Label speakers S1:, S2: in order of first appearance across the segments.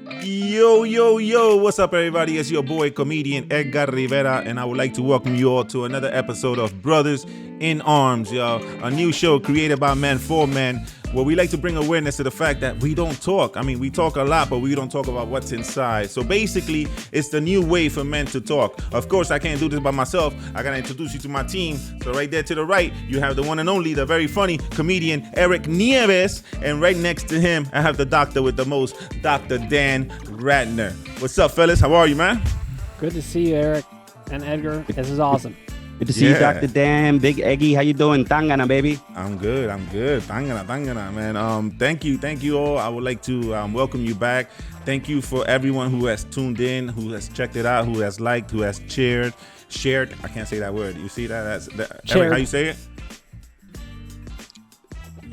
S1: Yo, yo, yo, what's up, everybody? It's your boy, comedian Edgar Rivera, and I would like to welcome you all to another episode of Brothers in Arms, y'all. A new show created by men for men, where we like to bring awareness to the fact that we don't talk. I mean, we talk a lot, but we don't talk about what's inside. So basically, it's the new way for men to talk. Of course, I can't do this by myself. I gotta introduce you to my team. So right there to the right, you have the one and only, the very funny comedian Eric Nieves, and right next to him, I have the doctor with the most, Dr. Dan Ratner. What's up, fellas? How are you, man?
S2: Good to see you, Eric and Edgar. This is awesome.
S3: Good to see you, Dr. Dan, Big Eggy. How you doing? Tangana, baby.
S1: I'm good. Tangana, man. Thank you all. I would like to welcome you back. Thank you for everyone who has tuned in, who has checked it out, who has liked, who has shared. I can't say that word. You see that? Eric, how you say it?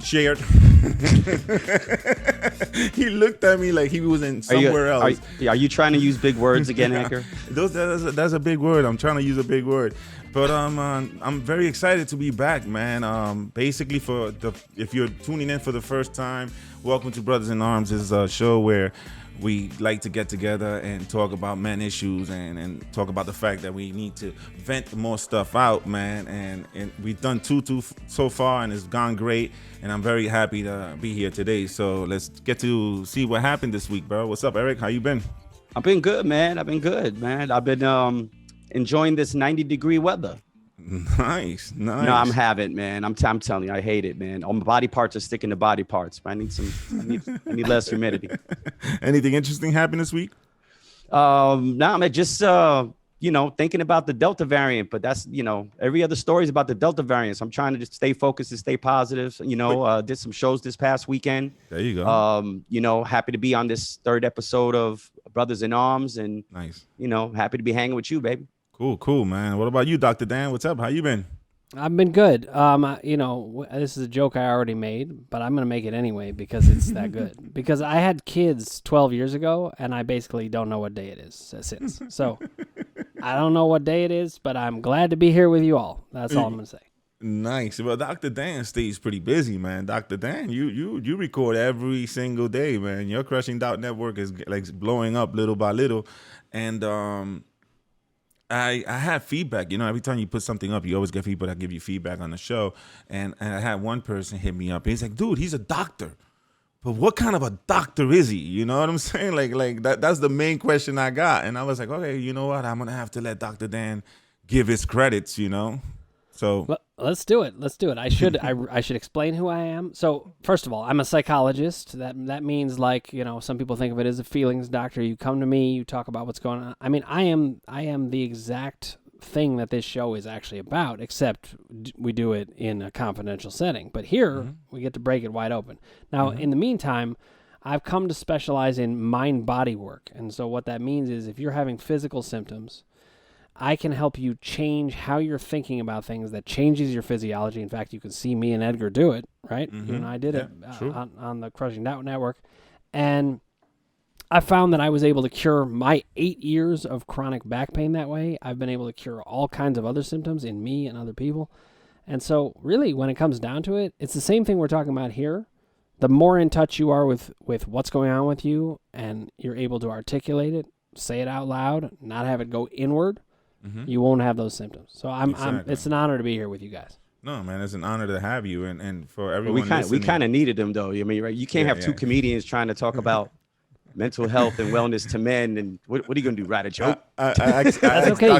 S1: Shared. He looked at me like he was in somewhere else.
S3: Are you trying to use big words again, Edgar?
S1: That's a big word. I'm trying to use a big word. But I'm very excited to be back, man. Basically, if you're tuning in for the first time, welcome to Brothers in Arms. This is a show where we like to get together and talk about men issues and talk about the fact that we need to vent more stuff out, man. And we've done two so far, and it's gone great. And I'm very happy to be here today. So let's get to see what happened this week, bro. What's up, Eric? How you been?
S3: I've been good, man. I've been enjoying this 90-degree weather.
S1: Nice.
S3: No, I'm having, man. I'm telling you, I hate it, man. All my body parts are sticking to body parts. I need less humidity.
S1: Anything interesting happen this week?
S3: No, I'm just thinking about the Delta variant, but that's, every other story is about the Delta variant. So I'm trying to just stay focused and stay positive. Did some shows this past weekend.
S1: There you go.
S3: Happy to be on this third episode of Brothers in Arms, and
S1: nice.
S3: Happy to be hanging with you, baby.
S1: Cool, man. What about you, Dr. Dan? What's up? How you been?
S2: I've been good. This is a joke I already made, but I'm going to make it anyway because it's that good. Because I had kids 12 years ago, and I basically don't know what day it is since. So I don't know what day it is, but I'm glad to be here with you all. That's all I'm going to say.
S1: Nice. Well, Dr. Dan stays pretty busy, man. Dr. Dan, you record every single day, man. Your Crushing Doubt Network is like blowing up little by little. And I had feedback. Every time you put something up, you always get people that give you feedback on the show. And I had one person hit me up. He's like, dude, he's a doctor. But what kind of a doctor is he? You know what I'm saying? Like that's the main question I got. And I was like, okay, you know what? I'm going to have to let Dr. Dan give his credits, So
S2: let's do it. I should explain who I am. So first of all, I'm a psychologist. That means, like, some people think of it as a feelings doctor. You come to me, you talk about what's going on. I mean, I am the exact thing that this show is actually about, except we do it in a confidential setting. But here we get to break it wide open. Now, in the meantime, I've come to specialize in mind-body work. And so what that means is if you're having physical symptoms, I can help you change how you're thinking about things that changes your physiology. In fact, you can see me and Edgar do it, right? You and I did it on the Crushing Doubt Network. And I found that I was able to cure my 8 years of chronic back pain that way. I've been able to cure all kinds of other symptoms in me and other people. And so really, when it comes down to it, it's the same thing we're talking about here. The more in touch you are with what's going on with you, and you're able to articulate it, say it out loud, not have it go inward, you won't have those symptoms. So it's an honor to be here with you guys.
S1: No, man, it's an honor to have you, and for everyone.
S3: We kind of needed them, though. I mean, right? You can't have two comedians trying to talk about mental health and wellness to men. And what are you gonna do? Write a joke?
S2: That's okay.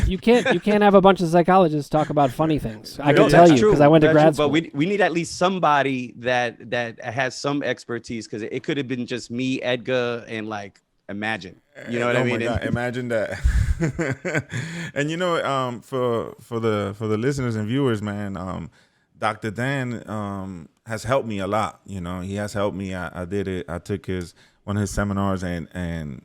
S2: You can't have a bunch of psychologists talk about funny things. I can tell you because I went to grad school.
S3: But we need at least somebody that has some expertise, because it could have been just me, Edgar, and like. Imagine, what I mean?
S1: My God, imagine that. And for the listeners and viewers, man, Dr. Dan has helped me a lot. He has helped me. I did it. I took one of his seminars, and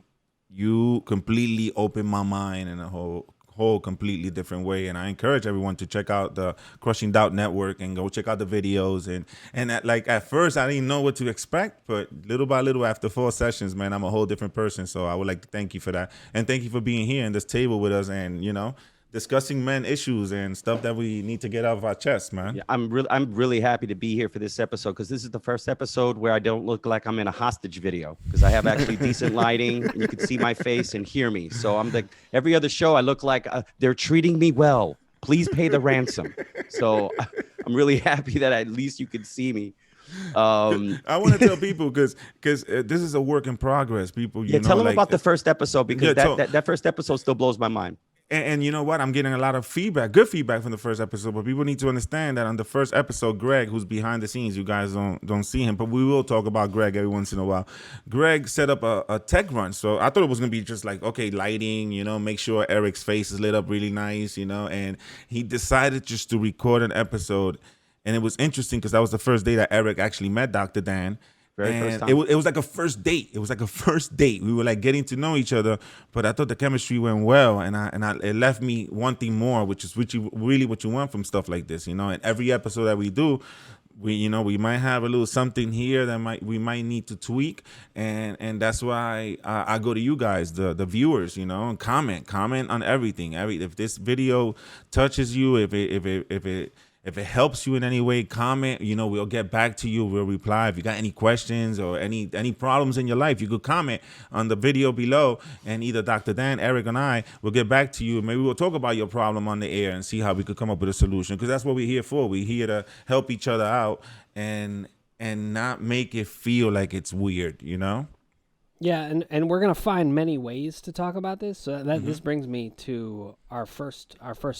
S1: you completely opened my mind in a whole completely different way. And I encourage everyone to check out the Crushing Doubt Network and go check out the videos. And at first I didn't know what to expect, but little by little, after 4 sessions, man, I'm a whole different person. So I would like to thank you for that. And thank you for being here in this table with us. And, discussing men issues and stuff that we need to get out of our chest, man.
S3: Yeah, I'm really happy to be here for this episode because this is the first episode where I don't look like I'm in a hostage video because I have actually decent lighting and you can see my face and hear me. So I'm like every other show I look like they're treating me well. Please pay the ransom. So I'm really happy that at least you can see me.
S1: I want to tell people because this is a work in progress. People, you know,
S3: tell them
S1: like,
S3: about the first episode because
S1: Yeah,
S3: that first episode still blows my mind.
S1: And you know what? I'm getting a lot of feedback, good feedback from the first episode. But people need to understand that on the first episode, Greg, who's behind the scenes, you guys don't see him, but we will talk about Greg every once in a while. Greg set up a tech run, so I thought it was gonna be just like, okay, lighting, you know, make sure Eric's face is lit up really nice, you know. And he decided just to record an episode, and it was interesting because that was the first day that Eric actually met Dr. Dan.
S3: First time.
S1: It was like a first date. It was like a first date. We were like getting to know each other, but I thought the chemistry went well, and it left me wanting more, which is really what you want from stuff like this, you know. And every episode that we do, we might have a little something here that we might need to tweak, and that's why I go to you guys, the viewers, you know, and comment on everything. If this video touches you, if it helps you in any way, comment, you know, we'll get back to you. We'll reply. If you got any questions or any problems in your life, you could comment on the video below, and either Dr. Dan, Eric, and I will get back to you. Maybe we'll talk about your problem on the air and see how we could come up with a solution, because that's what we're here for. We're here to help each other out and not make it feel like it's weird, you know?
S2: Yeah, and we're gonna find many ways to talk about this. So this brings me to our first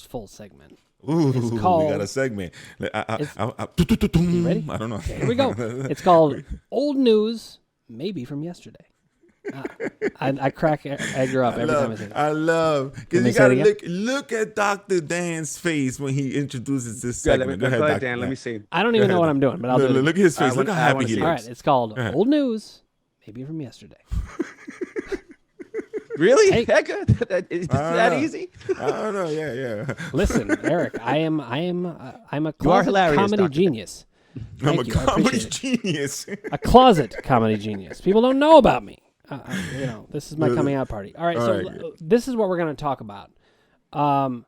S2: full segment.
S1: Ooh,
S2: It's called,
S1: we got a segment.
S2: You ready?
S1: I don't know.
S2: Okay, here we go. It's called Old News, Maybe from Yesterday. I crack Edgar up every time I say that.
S1: I love, because you gotta look at Dr. Dan's face when he introduces this segment. Go ahead, Dr.
S3: Dan. Let me see.
S2: I don't even know what I'm doing, but I'll do it.
S1: Look at his face. Look how happy he
S2: All
S1: looks.
S2: right, it's called Old News, Maybe from Yesterday.
S3: Really?
S2: Hey.
S3: Edgar? Is that easy?
S1: I don't know. Yeah.
S2: Listen, Eric, I'm a closet
S3: hilarious,
S2: comedy
S3: Doctor.
S2: genius.
S1: I'm a
S2: Thank you, I
S1: comedy
S2: appreciate it.
S1: genius.
S2: A closet comedy genius. People don't know about me. You know, this is my coming out party. All right, this is what we're going to talk about. And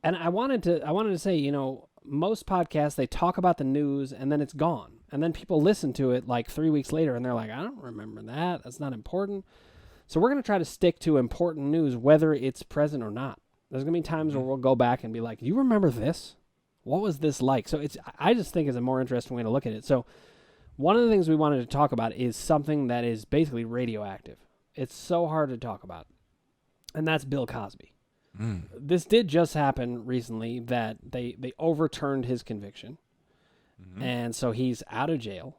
S2: I wanted to say, you know, most podcasts, they talk about the news and then it's gone. And then people listen to it like 3 weeks later and they're like, I don't remember that. That's not important. So we're going to try to stick to important news, whether it's present or not. There's going to be times where we'll go back and be like, you remember this? What was this like? So I just think it's a more interesting way to look at it. So one of the things we wanted to talk about is something that is basically radioactive. It's so hard to talk about. And that's Bill Cosby. This did just happen recently that they overturned his conviction. And so he's out of jail.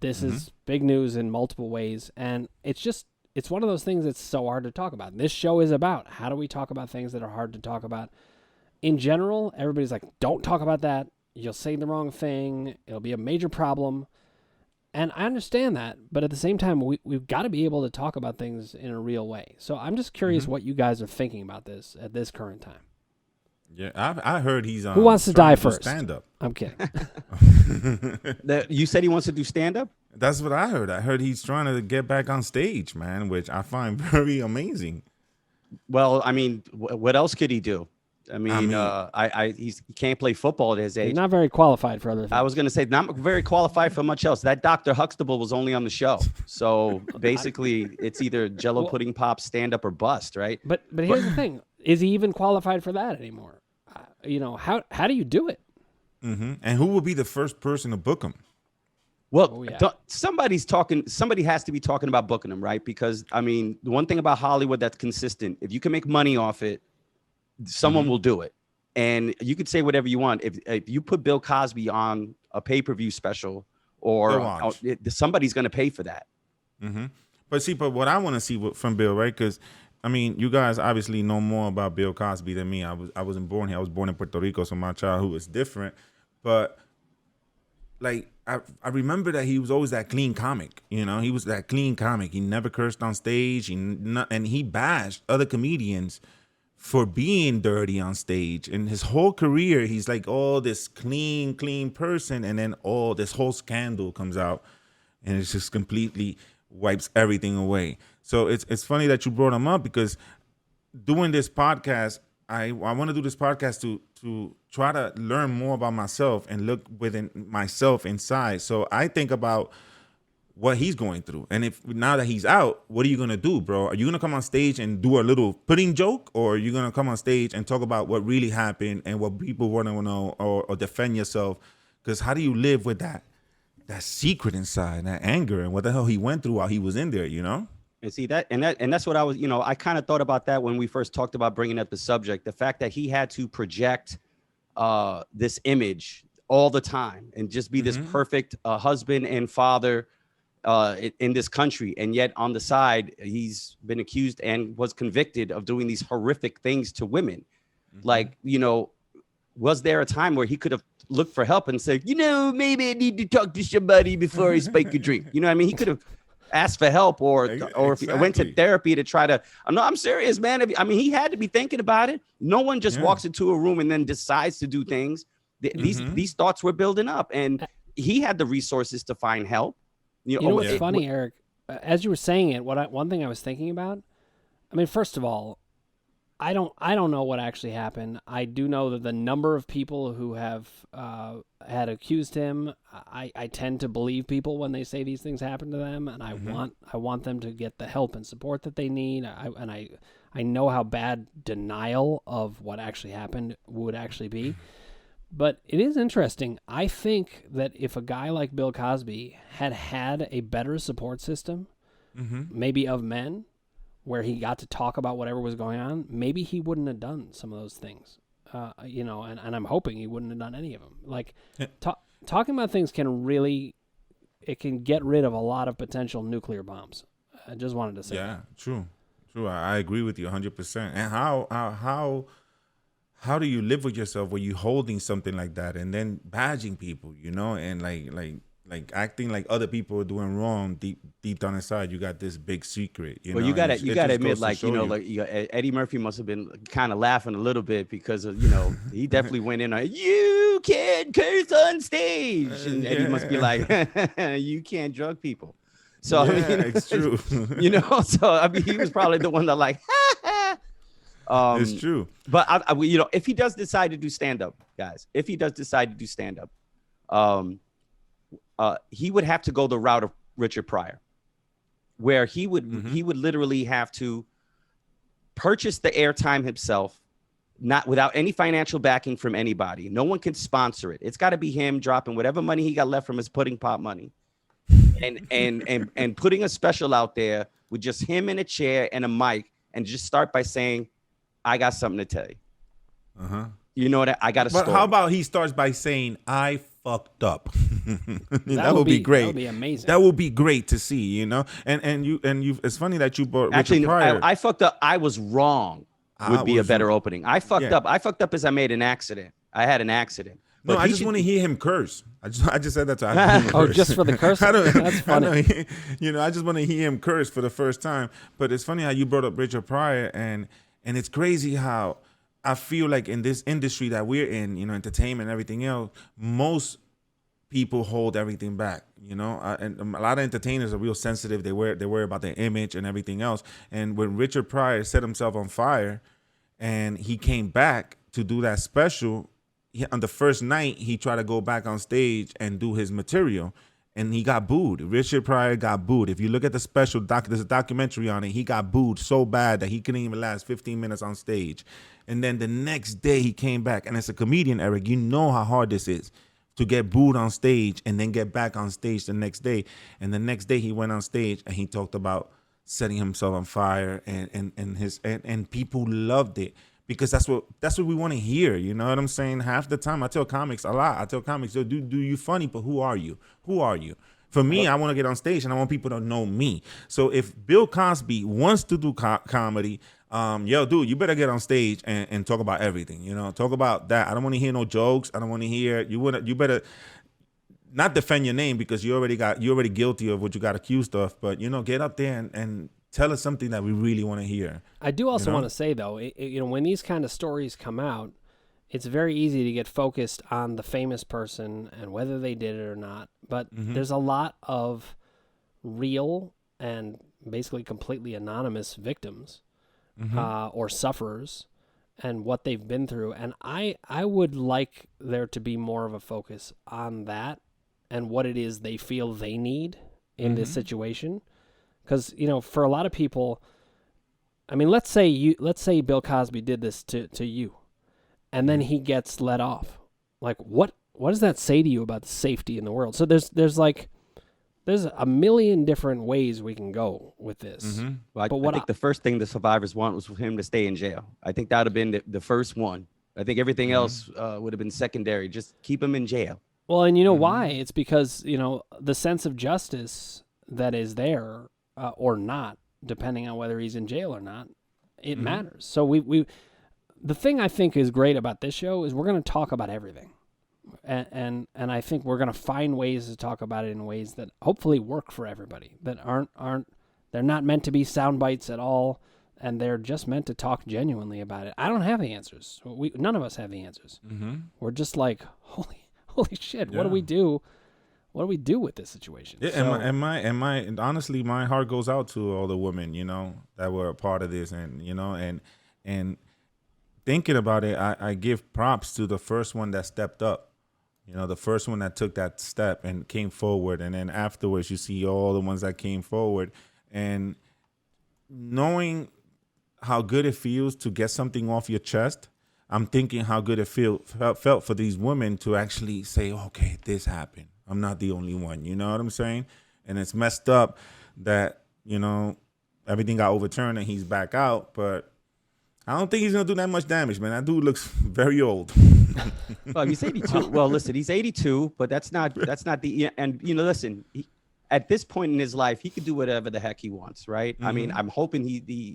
S2: This is big news in multiple ways. And it's one of those things that's so hard to talk about. This show is about how do we talk about things that are hard to talk about. In general, everybody's like, don't talk about that. You'll say the wrong thing. It'll be a major problem. And I understand that. But at the same time, we've got to be able to talk about things in a real way. So I'm just curious what you guys are thinking about this at this current time.
S1: Yeah, I heard he's
S2: Who wants to die first?
S1: Stand up.
S2: I'm kidding.
S3: You said he wants to do stand-up?
S1: That's what I heard. I heard he's trying to get back on stage, man, which I find very amazing.
S3: Well, I mean, what else could he do? I mean, he can't play football at his age.
S2: He's not very qualified for other things.
S3: I was going to say, not very qualified for much else. That Dr. Huxtable was only on the show. So basically, it's either Jello pudding pop, stand up, or bust, right?
S2: But here's the thing. Is he even qualified for that anymore? You know, how do you do it?
S1: And who will be the first person to book him?
S3: Well, somebody has to be talking about booking him, right? Because, I mean, the one thing about Hollywood that's consistent, if you can make money off it, someone will do it. And you could say whatever you want. If you put Bill Cosby on a pay-per-view special, or somebody's going to pay for that.
S1: But what I want to see from Bill, right? Because, I mean, you guys obviously know more about Bill Cosby than me. I wasn't born here. I was born in Puerto Rico, so my childhood was different. But, like, I remember that he was always that clean comic. You know, he was that clean comic. He never cursed on stage. And he bashed other comedians for being dirty on stage. And his whole career, he's like, oh, this clean person. And then this whole scandal comes out. And it just completely wipes everything away. So it's funny that you brought him up, because doing this podcast, I want to do this podcast to try to learn more about myself and look within myself inside. So I think about what he's going through, and if now that he's out, what are you gonna do, bro? Are you gonna come on stage and do a little pudding joke, or are you gonna come on stage and talk about what really happened and what people want to know, or defend yourself? Because how do you live with that secret inside, that anger, and what the hell he went through while he was in there, you know?
S3: And see and that's what I was, I kind of thought about that when we first talked about bringing up the subject, the fact that he had to project this image all the time and just be this perfect husband and father in this country. And yet on the side, he's been accused and was convicted of doing these horrific things to women. Like, was there a time where he could have looked for help and said, maybe I need to talk to somebody before I spike a drink? You know what I mean? He could have asked for help or if he went to therapy to try to, no, I'm serious, man. He had to be thinking about it. No one just walks into a room and then decides to do things. These thoughts were building up, and he had the resources to find help.
S2: You know what's funny, Eric? As you were saying it, one thing I was thinking about, first of all, I don't know what actually happened. I do know that the number of people who have had accused him, I tend to believe people when they say these things happen to them, and I want them to get the help and support that they need. I know how bad denial of what actually happened would actually be. But it is interesting. I think that if a guy like Bill Cosby had a better support system, maybe of men, where he got to talk about whatever was going on, maybe he wouldn't have done some of those things. And I'm hoping he wouldn't have done any of them. Like, talking about things can get rid of a lot of potential nuclear bombs. I just wanted to say that.
S1: True. I agree with you 100%. And how do you live with yourself when you're holding something like that and then badging people, and like acting like other people are doing wrong deep down inside? You got this big secret. You gotta
S3: admit, Eddie Murphy must have been kind of laughing a little bit because of, he definitely went in on, you can't curse on stage, and Eddie must be like, you can't drug people. So
S1: it's true.
S3: So he was probably the one that like.
S1: It's true.
S3: But if he does decide to do stand-up, guys, he would have to go the route of Richard Pryor, where he would literally have to purchase the airtime himself, not without any financial backing from anybody. No one can sponsor it. It's got to be him dropping whatever money he got left from his pudding pot money, and putting a special out there with just him in a chair and a mic, and just start by saying, I got something to tell you. You know what? I got a story.
S1: But how about he starts by saying, I fucked up? That would be great. That
S2: would be amazing.
S1: That would be great to see, And you it's funny that you brought Richard Pryor.
S3: I fucked up. I was wrong. Would be a better opening. I fucked up. I fucked up as I made an accident. I had an accident.
S1: No, I just want to hear him curse. I just said that to him.
S2: Oh, just for the curse? That's funny.
S1: I just want to hear him curse for the first time. But it's funny how you brought up Richard Pryor, and it's crazy how I feel like in this industry that we're in, entertainment and everything else, most people hold everything back, and a lot of entertainers are real sensitive. They worry about their image and everything else. And when Richard Pryor set himself on fire and he came back to do that special, on the first night, he tried to go back on stage and do his material. And he got booed. Richard Pryor got booed. If you look at the special, there's a documentary on it. He got booed so bad that he couldn't even last 15 minutes on stage. And then the next day he came back. And as a comedian, Eric, you know how hard this is to get booed on stage and then get back on stage the next day. And the next day he went on stage and he talked about setting himself on fire, and people loved it. Because that's what we want to hear. You know what I'm saying? Half the time I tell comics a lot. I tell comics, do you funny, but who are you? Who are you? For me, I want to get on stage and I want people to know me. So if Bill Cosby wants to do comedy, dude, you better get on stage and talk about everything. Talk about that. I don't want to hear no jokes. I don't want to hear you better not defend your name because you're already guilty of what you got accused of. But get up there and tell us something that we really want to hear.
S2: I do also want to say, though, when these kind of stories come out, it's very easy to get focused on the famous person and whether they did it or not. But there's a lot of real and basically completely anonymous victims or sufferers and what they've been through. And I would like there to be more of a focus on that and what it is they feel they need in this situation. Because, you know, for a lot of people, I mean, let's say Bill Cosby did this to you, and then he gets let off. Like, what does that say to you about the safety in the world? So there's a million different ways we can go with this.
S3: Well, I think the first thing the survivors want was for him to stay in jail. I think that would have been the first one. I think everything else would have been secondary. Just keep him in jail.
S2: Well, and you know why? It's because, you know, the sense of justice that is there or not, depending on whether he's in jail or not, it matters. So we the thing I think is great about this show is we're going to talk about everything. And I think we're going to find ways to talk about it in ways that hopefully work for everybody, that they're not meant to be sound bites at all, and they're just meant to talk genuinely about it. I don't have the answers. None of us have the answers. We're just like, holy shit, what do we do? What do we do with this situation?
S1: Yeah,
S2: so,
S1: and honestly, my heart goes out to all the women, you know, that were a part of this, and you know, and thinking about it, I give props to the first one that stepped up. You know, the first one that took that step and came forward, and then afterwards you see all the ones that came forward, and knowing how good it feels to get something off your chest. I'm thinking how good it felt for these women to actually say, okay, this happened. I'm not the only one. You know what I'm saying? And it's messed up that, you know, everything got overturned and he's back out. But I don't think he's going to do that much damage, man. That dude looks very old.
S3: Well, he's 82. Well, listen, he's 82, but that's not the, and, you know, listen, at this point in his life, he could do whatever the heck he wants, right? I mean, I'm hoping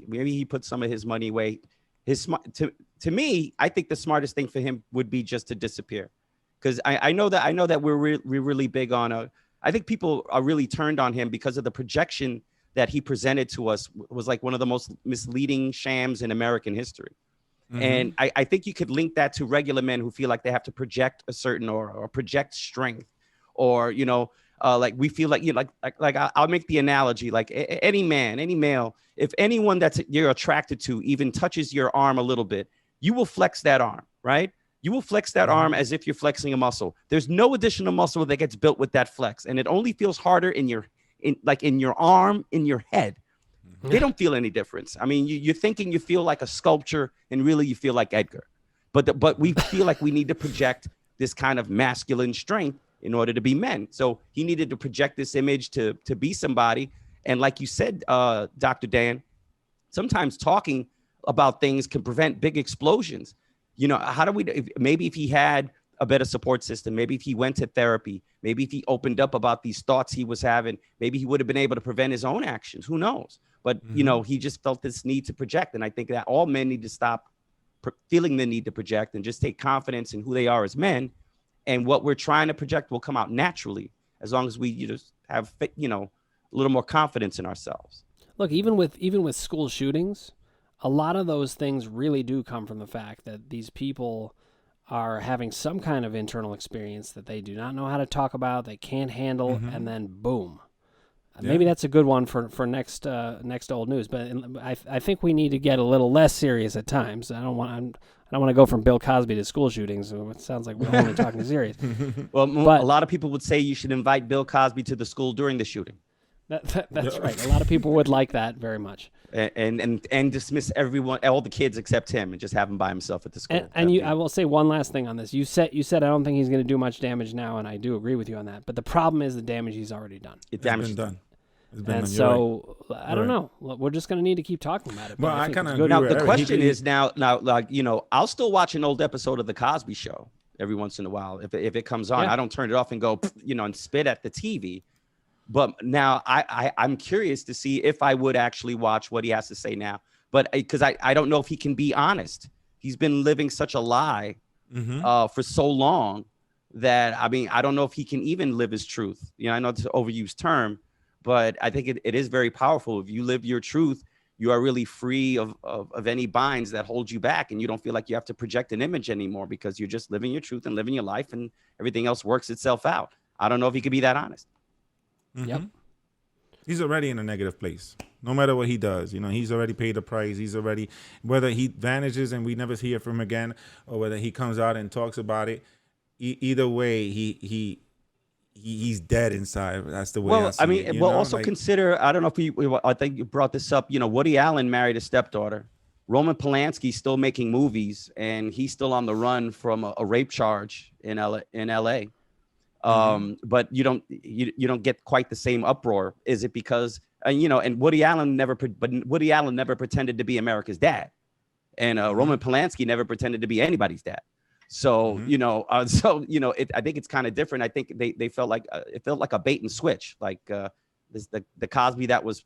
S3: maybe he puts some of his money away. To me, I think the smartest thing for him would be just to disappear. Because I know that we're really big on I think people are really turned on him because of the projection that he presented to us was like one of the most misleading shams in American history. And I think you could link that to regular men who feel like they have to project a certain or project strength, or, you know, like we feel like, you know, like I'll make the analogy, like any man, any male, if anyone that you're attracted to even touches your arm a little bit, you will flex that arm, right? You will flex that arm as if you're flexing a muscle. There's no additional muscle that gets built with that flex. And it only feels harder in your arm, in your head. They don't feel any difference. I mean, you're thinking you feel like a sculpture, and really you feel like Edgar. But we feel like we need to project this kind of masculine strength in order to be men. So he needed to project this image to be somebody. And like you said, Dr. Dan, sometimes talking about things can prevent big explosions. You know, maybe if he had a better support system, maybe if he went to therapy, maybe if he opened up about these thoughts he was having, maybe he would have been able to prevent his own actions. Who knows? But, you know, he just felt this need to project. And I think that all men need to stop feeling the need to project and just take confidence in who they are as men. And what we're trying to project will come out naturally as long as we just have, you know, a little more confidence in ourselves.
S2: Look, even with school shootings, a lot of those things really do come from the fact that these people are having some kind of internal experience that they do not know how to talk about, they can't handle, and then boom. Yeah. Maybe that's a good one for next old news, but I think we need to get a little less serious at times. I don't want to go from Bill Cosby to school shootings. So it sounds like we're only talking serious.
S3: Well, but a lot of people would say you should invite Bill Cosby to the school during the shooting.
S2: That's right. A lot of people would like that very much.
S3: And dismiss everyone, all the kids except him, and just have him by himself at the school.
S2: And I will say one last thing on this. You said I don't think he's going to do much damage now, and I do agree with you on that. But the problem is the damage he's already done.
S1: It's been done.
S2: And so I don't know. We're just going to need to keep talking about it.
S1: Well, I kind of agree.
S3: Now the question is now, like, you know, I'll still watch an old episode of the Cosby Show every once in a while if it comes on. Yeah. I don't turn it off and go, you know, and spit at the TV. But now I'm curious to see if I would actually watch what he has to say now. But because I don't know if he can be honest. He's been living such a lie for so long that, I mean, I don't know if he can even live his truth. You know, I know it's an overused term, but I think it is very powerful. If you live your truth, you are really free of any binds that hold you back. And you don't feel like you have to project an image anymore because you're just living your truth and living your life, and everything else works itself out. I don't know if he could be that honest.
S2: Yep.
S1: He's already in a negative place. No matter what he does, he's already paid the price. He's already, whether he vanishes and we never hear from him again, or whether he comes out and talks about it, either way, he's dead inside. That's the way I see it.
S3: Also consider, I don't know if I think you brought this up, Woody Allen married a stepdaughter. Roman Polanski's still making movies, and he's still on the run from a rape charge in LA. But you don't get quite the same uproar. Is it because, and Woody Allen never pretended to be America's dad. And Roman Polanski never pretended to be anybody's dad. So, I think it's kind of different. I think they felt like it felt like a bait and switch, like the Cosby that was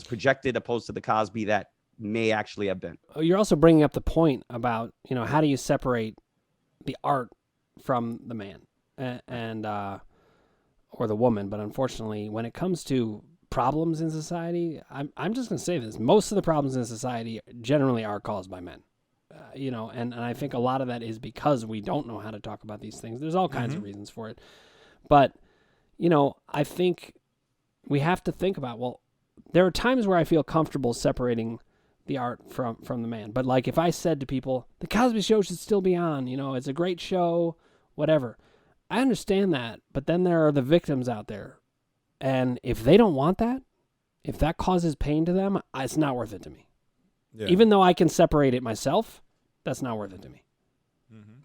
S3: projected opposed to the Cosby that may actually have been.
S2: You're also bringing up the point about, how do you separate the art from the man and or the woman? But unfortunately, when it comes to problems in society, I'm just going to say this. Most of the problems in society generally are caused by men. And I think a lot of that is because we don't know how to talk about these things. There's all kinds of reasons for it. But, I think we have to think about, well, there are times where I feel comfortable separating the art from the man. But like if I said to people, the Cosby Show should still be on, it's a great show, whatever. I understand that, but then there are the victims out there. And if they don't want that, if that causes pain to them, it's not worth it to me. Yeah. Even though I can separate it myself, that's not worth it to me.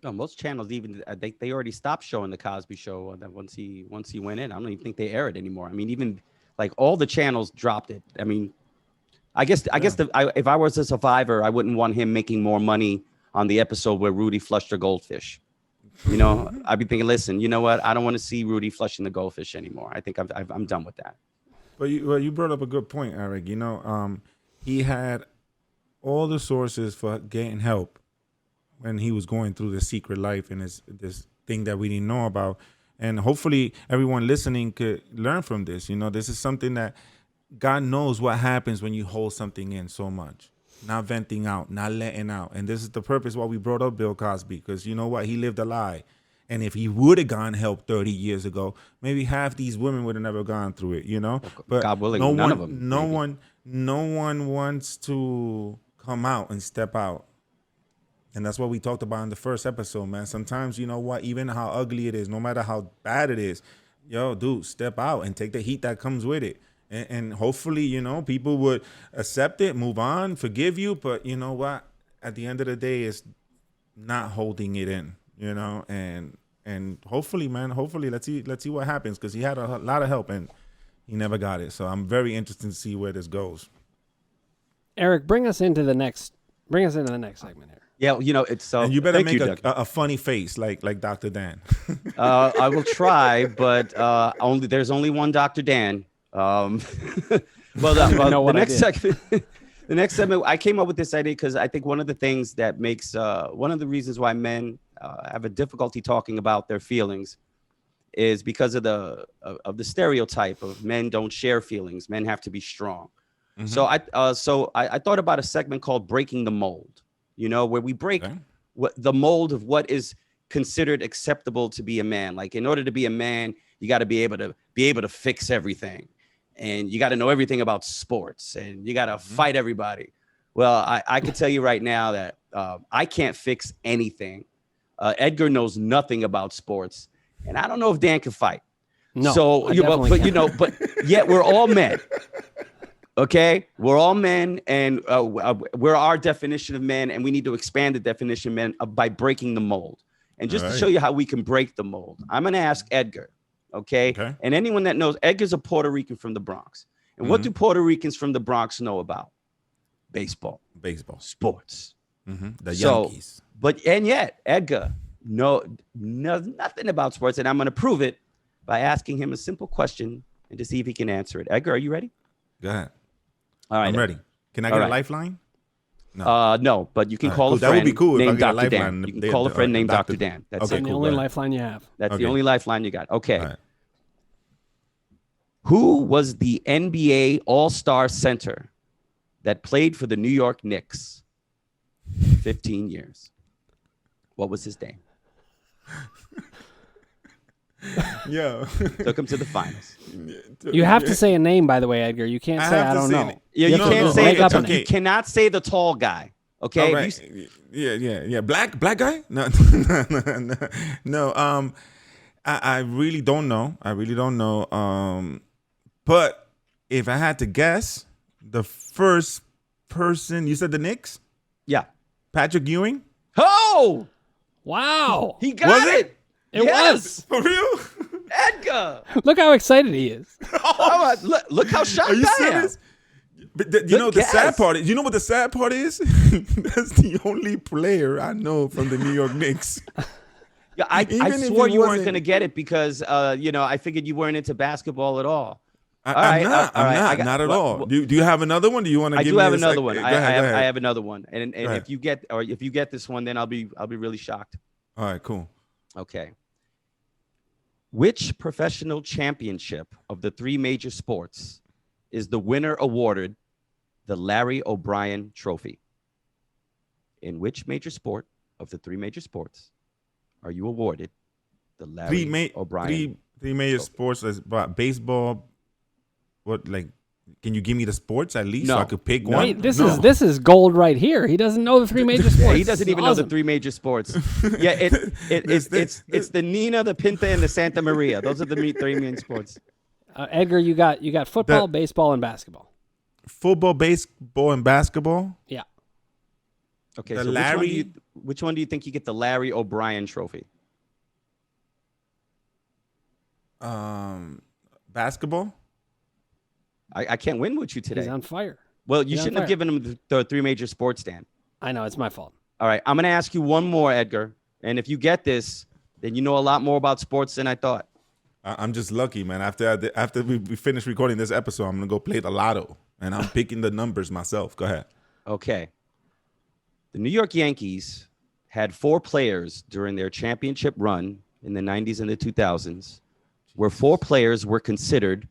S3: No, most channels even they already stopped showing the Cosby Show once he went in. I don't even think they air it anymore. I mean, even like all the channels dropped it. I mean, I guess if I was a survivor, I wouldn't want him making more money on the episode where Rudy flushed a goldfish. I'd be thinking, listen, you know what? I don't want to see Rudy flushing the goldfish anymore. I think I'm done with that.
S1: But you brought up a good point, Eric. He had all the sources for getting help when he was going through the secret life and this thing that we didn't know about. And hopefully everyone listening could learn from this. This is something that God knows what happens when you hold something in so much, not venting out, not letting out. And this is the purpose why we brought up Bill Cosby, because you know what? He lived a lie. And if he would have gone help 30 years ago, maybe half these women would have never gone through it, But
S3: God willing, none of them.
S1: No one wants to come out and step out. And that's what we talked about in the first episode, man. Sometimes, you know what, even how ugly it is, no matter how bad it is, dude, step out and take the heat that comes with it. And hopefully, people would accept it, move on, forgive you. But you know what? At the end of the day, it's not holding it in, and hopefully, man, let's see what happens, because he had a lot of help and he never got it. So I'm very interested to see where this goes.
S2: Eric, bring us into the next segment here.
S3: Yeah, it's
S1: and you better make a funny face like Dr. Dan.
S3: I will try, but there's only one Dr. Dan. The next segment, I came up with this idea because I think one of the things that makes one of the reasons why men have a difficulty talking about their feelings is because of the stereotype of men don't share feelings. Men have to be strong. Mm-hmm. So I thought about a segment called Breaking the Mold, where we break the mold of what is considered acceptable to be a man. Like, in order to be a man, you got to be able to fix everything. And you got to know everything about sports, and you got to fight everybody. Well, I can tell you right now that I can't fix anything. Edgar knows nothing about sports, and I don't know if Dan can fight.
S2: No,
S3: so but yet we're all men. Okay, we're all men, and we're our definition of men, and we need to expand the definition of men by breaking the mold. And just to show you how we can break the mold, I'm going to ask Edgar. Okay. And anyone that knows, Edgar's a Puerto Rican from the Bronx. And what do Puerto Ricans from the Bronx know about? Baseball. Sports.
S1: The Yankees.
S3: And yet, Edgar knows nothing about sports. And I'm going to prove it by asking him a simple question and to see if he can answer it. Edgar, are you ready?
S1: Go ahead.
S3: All right.
S1: I'm ready. Can I get a lifeline?
S3: No, but you can call a friend.
S1: That would be cool
S3: named
S1: if I get
S3: Dr.
S1: a lifeline.
S3: Dan. You can call a friend named Dr. Dan. That's
S2: the only lifeline you have.
S3: That's the only lifeline you got. Okay. Right. Who was the NBA All-Star center that played for the New York Knicks 15 years? What was his name?
S1: Yo.
S3: Took him to the finals.
S2: You have to say a name, by the way, Edgar. You can't say I don't know.
S3: Yeah, you
S2: have to
S3: can't
S2: make
S3: say
S2: up a
S3: it.
S2: name.
S3: You cannot say the tall guy. Okay.
S1: All right. Yeah. Black guy? No, no. I really don't know. But if I had to guess, the first person you said the Knicks?
S3: Yeah.
S1: Patrick Ewing?
S3: Oh,
S2: Wow.
S3: he got
S1: Was it?
S2: It
S3: Yes.
S1: For real?
S3: Edgar.
S2: Look how excited he is.
S3: Oh, look how shocked
S1: Are you
S3: I am.
S1: serious? But you know the sad
S3: guess.
S1: part is, you know what the sad part is? That's the only player I know from the New York Knicks.
S3: Yeah, I
S1: Even if
S3: swore
S1: it
S3: you weren't
S1: wasn't-
S3: going to get it because, I figured you weren't into basketball at all.
S1: I'm not at all. Do you have another one? Do you want to?
S3: I
S1: give
S3: do
S1: me
S3: have
S1: a
S3: another
S1: sec-
S3: one.
S1: Go
S3: I
S1: ahead, go ahead.
S3: have another one, and
S1: ahead.
S3: if you get this one, then I'll be really shocked.
S1: All right, cool.
S3: Okay. Which professional championship of the three major sports is the winner awarded the Larry O'Brien Trophy? In which major sport of the three major sports are you awarded the Larry O'Brien?
S1: Three major
S3: Trophy?
S1: sports is baseball. What, like? Can you give me the sports at least
S3: No.
S1: so I could pick
S3: No.
S1: one?
S2: Wait, this is gold right here. He doesn't know the three major sports.
S3: Yeah, he doesn't
S2: This is
S3: even know the
S2: awesome.
S3: three major sports. Yeah, it's the Nina, the Pinta, and the Santa Maria. Those are the three main sports.
S2: Edgar, you got football, baseball, and basketball.
S1: Football, baseball, and basketball.
S2: Yeah.
S3: Okay,
S1: The
S3: so
S1: Larry-
S3: which one do you think you get the Larry O'Brien Trophy?
S1: Basketball.
S3: I can't win with you today.
S2: He's on fire.
S3: Well, you
S2: he's on
S3: shouldn't have
S2: fire.
S3: given him the three major sports, Dan.
S2: I know, it's my fault.
S3: All right, I'm going to ask you one more, Edgar. And if you get this, then you know a lot more about sports than I thought.
S1: I'm just lucky, man. After we finish recording this episode, I'm gonna go play the lotto, and I'm picking the numbers myself. Go ahead.
S3: Okay. The New York Yankees had 4 players during their championship run in the 90s and the 2000s, where 4 players were considered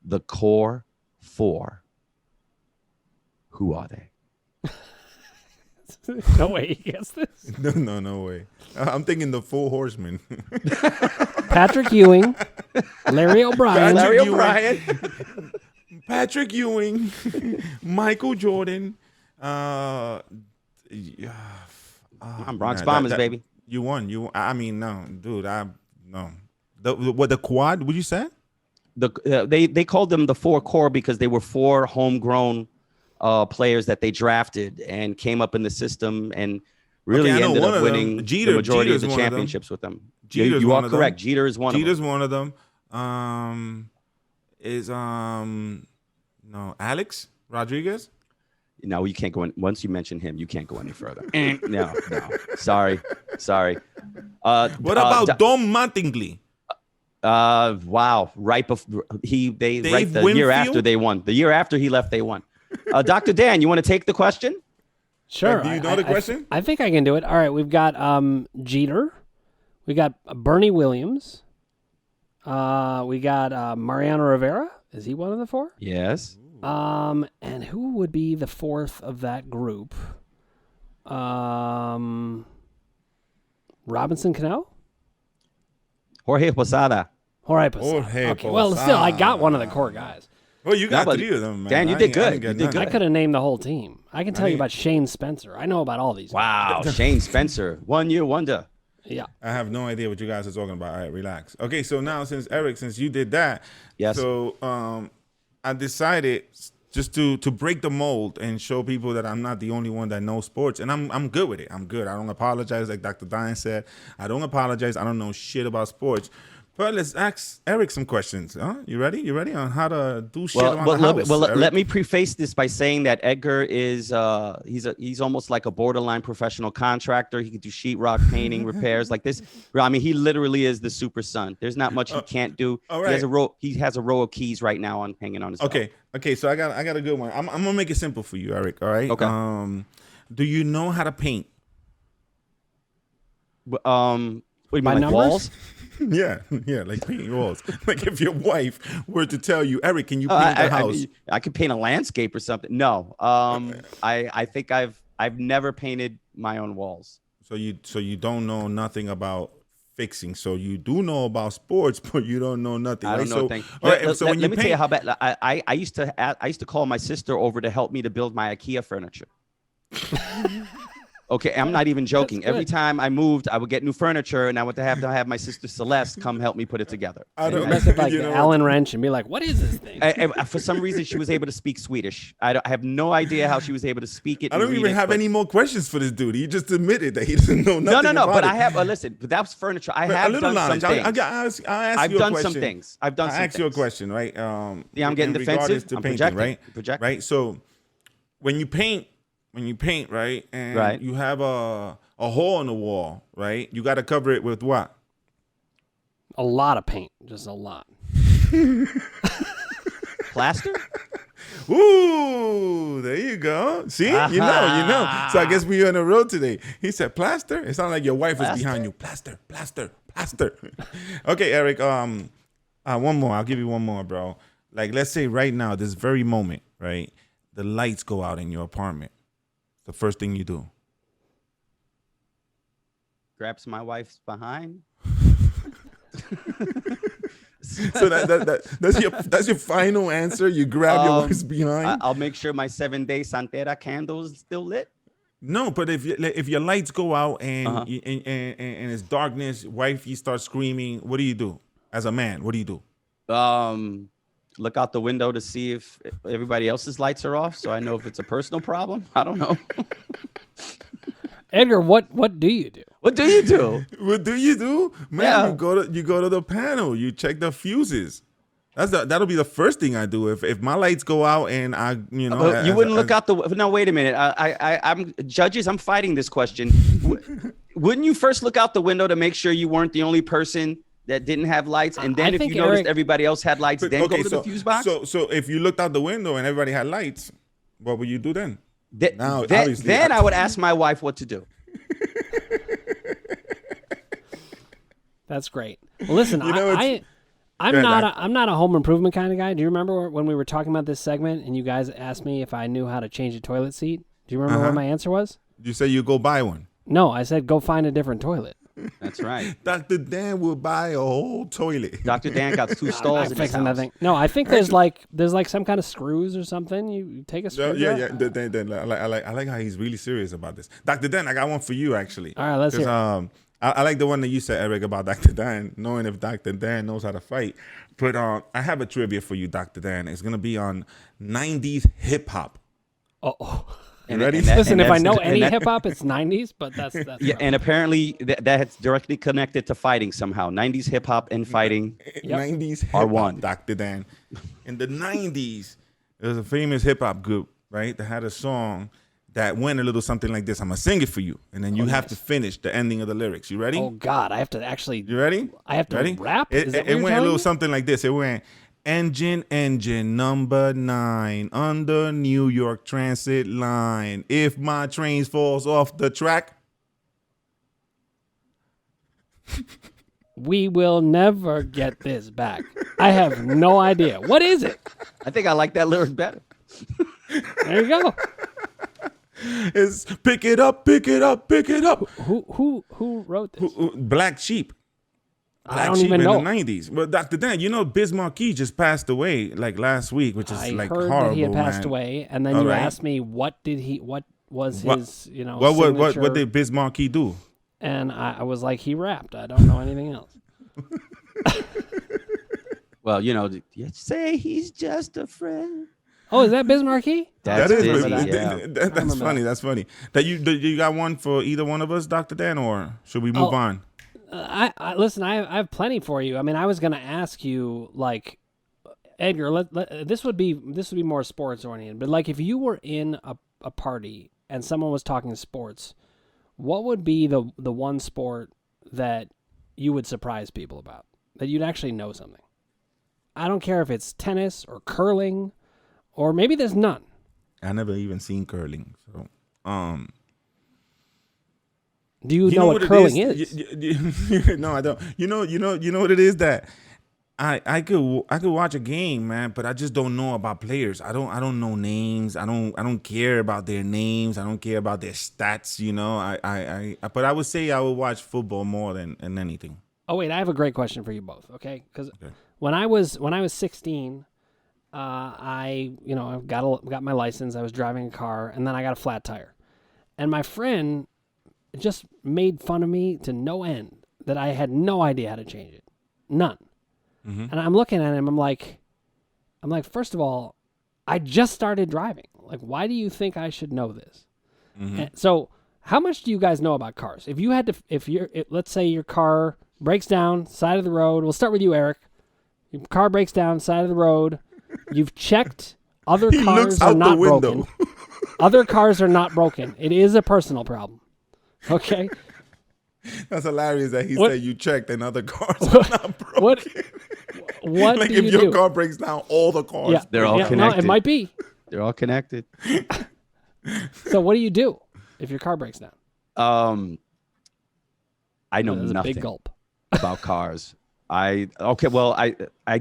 S3: the core 4. Who are they?
S2: No way he gets this.
S1: No way. I'm thinking the Four Horsemen.
S2: Patrick Ewing, Larry O'Brien,
S1: Larry
S3: Larry
S1: Ewing.
S3: O'Brien.
S1: Patrick Ewing, Michael Jordan.
S3: I'm Bronx Bombers, baby.
S1: You won. I mean, no, dude. No. The quad? What you say?
S3: They called them the 4 core because they were 4 homegrown players that they drafted and came up in the system and really
S1: Okay, I know
S3: ended
S1: one
S3: up
S1: of them.
S3: winning the
S1: Jeter-
S3: majority
S1: Jeter's
S3: of the
S1: one of them.
S3: championships with them.
S1: Jeter's
S3: You
S1: one
S3: are
S1: of them.
S3: correct. Jeter is one
S1: Jeter's
S3: of them.
S1: one of them. No, Alex Rodriguez.
S3: No, you can't go in. Once you mention him, you can't go any further. No. Sorry.
S1: What about Dom Mattingly?
S3: Wow. Right before the year
S1: Winfield?
S3: after they won. The year after he left, they won. Dr. Dan, you want to take the question?
S2: Sure.
S1: Do you know the question?
S2: I think I can do it. All right, we've got Jeter. We got Bernie Williams. We got Mariano Rivera. Is he one of the 4?
S3: Yes.
S2: And who would be the 4th of that group? Robinson Cano?
S3: Jorge Posada.
S2: Jorge Posada.
S1: Jorge
S2: Okay, well, still, I got one of the
S1: Posada.
S2: core guys.
S1: Well, you got
S3: but
S1: 3 of them, man.
S3: Dan, you
S1: I
S3: did
S1: ain't- I
S3: good.
S1: ain't got
S3: You did
S1: none.
S3: good.
S2: I could have named the whole team. I can tell you
S1: mean-
S2: about Shane Spencer. I know about all these.
S3: Wow. Shane Spencer. 1 year wonder.
S2: Yeah.
S1: I have no idea what you guys are talking about. All right, relax. Okay, so now since you did that,
S3: Yes.
S1: So I decided just to break the mold and show people that I'm not the only one that knows sports, and I'm good with it. I'm good. I don't apologize, like Dr. Diane said. I don't apologize. I don't know shit about sports. But let's ask Eric some questions. Huh? You ready? You ready on how to do shit around the house?
S3: Let me preface this by saying that Edgar is he's almost like a borderline professional contractor. He could do sheetrock painting, repairs like this. I mean, he literally is the super son. There's not much he can't do.
S1: all
S3: He
S1: right.
S3: has a row of keys right now hanging on his belt.
S1: Okay. So I got a good one. I'm gonna make it simple for you, Eric. All right.
S3: Okay.
S1: Do you know how to paint?
S3: What do you
S2: By
S3: mean, like
S2: numbers?
S3: walls?
S1: Yeah, like painting walls. Like if your wife were to tell you, Eric, can you paint the house?
S3: I could paint a landscape or something. No. I think I've never painted my own walls.
S1: So you don't know nothing about fixing. So you do know about sports, but you don't know nothing.
S3: I
S1: right?
S3: don't know.
S1: So,
S3: Thing.
S1: all right, so when
S3: let me tell you
S1: paint,
S3: how bad I used to call my sister over to help me to build my IKEA furniture. Okay, I'm not even joking. Every time I moved, I would get new furniture, and I would have to have my sister Celeste come help me put it together.
S1: I don't
S2: You must have like
S1: you know
S2: Allen wrench and be like, "What is this thing?"
S3: For some reason, she was able to speak Swedish. I have no idea how she was able to speak it.
S1: I don't
S3: and
S1: even
S3: read it,
S1: have
S3: but-
S1: any more questions for this dude. He just admitted that he doesn't know nothing.
S3: No.
S1: about
S3: But
S1: it.
S3: I have. Listen, but that's furniture. I
S1: But
S3: have
S1: a little
S3: done some
S1: knowledge.
S3: things.
S1: I'll ask
S3: I've
S1: you a
S3: done
S1: question.
S3: some things. I've done.
S1: I
S3: some
S1: ask you a
S3: things.
S1: question, right?
S3: Yeah, I'm getting
S1: in regards
S3: defensive.
S1: to
S3: I'm
S1: painting,
S3: projecting.
S1: right?
S3: Projecting.
S1: Right. So when you paint, right, and
S3: Right.
S1: you have a hole in the wall, right? You got to cover it with what?
S2: A lot of paint, just a lot.
S3: Plaster.
S1: Ooh, there you go. See, you know. So I guess we're on the road today. He said plaster. It sounded like your wife was behind you. Plaster. Okay, Eric. One more. I'll give you one more, bro. Like, let's say right now, this very moment, right? The lights go out in your apartment. The first thing you do.
S3: Grabs my wife's behind.
S1: So that's your final answer. You grab your wife's behind.
S3: I'll make sure my 7-day Santera candle is still lit.
S1: No, but if your lights go out and
S3: Uh-huh.
S1: and it's darkness, wifey starts screaming. What do you do as a man? What do you do?
S3: Look out the window to see if everybody else's lights are off, so I know if it's a personal problem. I don't know.
S2: Edgar, what do you do?
S3: What do you do?
S1: What do you do, man?
S3: Yeah.
S1: You go to the panel. You check the fuses. That'll be the first thing I do if my lights go out and I
S3: You wouldn't look out the. No, wait a minute. I'm judges. I'm fighting this question. Wouldn't you first look out the window to make sure you weren't the only person that didn't have lights, and then
S2: I
S3: if you
S2: think
S3: noticed
S2: Eric-
S3: everybody else had lights, then go to the fuse box?
S1: So if you looked out the window and everybody had lights, what would you do then? Now, obviously,
S3: then I would ask my wife what to do.
S2: That's great. Well, listen,
S1: You know,
S2: I'm
S1: Go ahead,
S2: not
S1: Doc.
S2: I'm not a home improvement kind of guy. Do you remember when we were talking about this segment and you guys asked me if I knew how to change a toilet seat? Do you remember what my answer was?
S1: You say you go buy one.
S2: No, I said go find a different toilet.
S3: That's right.
S1: Dr. Dan will buy a whole toilet.
S3: Dr. Dan got 2 stalls
S2: I'm
S3: in his
S2: fixing
S3: house.
S2: that thing. No, I think there's like some kind of screws or something. You take a screw.
S1: Yeah. I like how he's really serious about this. Dr. Dan, I got one for you actually.
S2: All right, let's hear it.
S1: I like the one that you said, Eric, about Dr. Dan, knowing if Dr. Dan knows how to fight. But I have a trivia for you, Dr. Dan. It's gonna be on 90s hip hop.
S2: Oh.
S1: You ready?
S2: Listen, if I
S3: that's-
S2: know
S3: and
S2: any
S3: that-
S2: hip hop, it's 90s, but that's
S3: Yeah, and apparently that's directly connected to fighting somehow. 90s hip hop and fighting.
S1: 90s hip
S3: Are
S1: hop,
S3: one.
S1: Dr. Dan. In the 90s, there was a famous hip hop group, right? That had a song that went a little something like this. I'm gonna sing it for you, and then you have to finish the ending of the lyrics. You ready?
S2: oh god, I have to actually.
S1: You ready?
S2: I have to
S1: ready?
S2: rap? Is that what
S1: It
S2: you're
S1: went a
S2: telling
S1: little
S2: me?
S1: something like this. It went engine number 9 under New York Transit line. If my train falls off the track,
S2: We will never get this back. I have no idea. What is it?
S3: I think I like that lyric better.
S2: There you go.
S1: it's pick it up, pick it up, pick it up.
S2: Who wrote this?
S1: Black Sheep.
S2: I don't even
S1: in
S2: know.
S1: the 90s. Well, Dr. Dan, you know Biz Markie just passed away like last week, which is
S2: I
S1: like
S2: heard
S1: horrible,
S2: that he had passed
S1: man.
S2: away, and then
S1: All
S2: you
S1: right.
S2: asked me what was
S1: What-
S2: his
S1: What
S2: signature,
S1: did Biz Markie do?
S2: and I was like, he rapped. I don't know anything else.
S3: Well, you say he's just a friend.
S2: Oh, is that Biz Markie?
S3: That's
S1: That is
S3: busy,
S2: that.
S3: yeah.
S1: that's
S2: remember
S1: funny. That's funny. That you got one for either one of us, Dr. Dan, or should we move
S2: Oh.
S1: on?
S2: I listen. I have plenty for you. I mean, I was gonna ask you like, Edgar. This would be more sports oriented. But like, if you were in a party and someone was talking sports, what would be the one sport that you would surprise people about, that you'd actually know something? I don't care if it's tennis or curling, or maybe there's none.
S1: I never even seen curling, so
S2: Do you know what curling is?
S1: No, I don't. You know what it is that I could watch a game, man, but I just don't know about players. I don't know names. I don't care about their names. I don't care about their stats. But I would say I would watch football more than anything.
S2: Oh wait, I have a great question for you both. Okay, because when I was 16, I got my license. I was driving a car, and then I got a flat tire, and my friend just made fun of me to no end that I had no idea how to change it, none. Mm-hmm. And I'm looking at him. I'm like, first of all, I just started driving. Like, why do you think I should know this? Mm-hmm. So, how much do you guys know about cars? If you had to, let's say your car breaks down, side of the road. We'll start with you, Eric. Your car breaks down, side of the road. You've checked other cars are not broken. Other cars are not broken. It is a personal problem. Okay.
S1: That's hilarious that he said you checked and other cars are not broken.
S2: What
S1: like
S2: do
S1: if
S2: you
S1: your
S2: do?
S1: car breaks down, all the cars.
S3: They're all connected.
S2: No, it might be.
S3: They're all connected.
S2: So what do you do if your car breaks down?
S3: I know nothing
S2: big gulp.
S3: about cars. I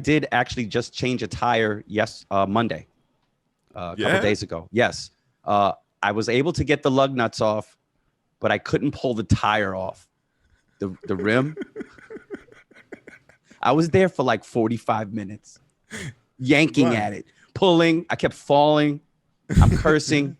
S3: did actually just change a tire Monday, a couple days ago. Yes. I was able to get the lug nuts off, but I couldn't pull the tire off. The rim. I was there for like 45 minutes, yanking at it, pulling. I kept falling. I'm cursing.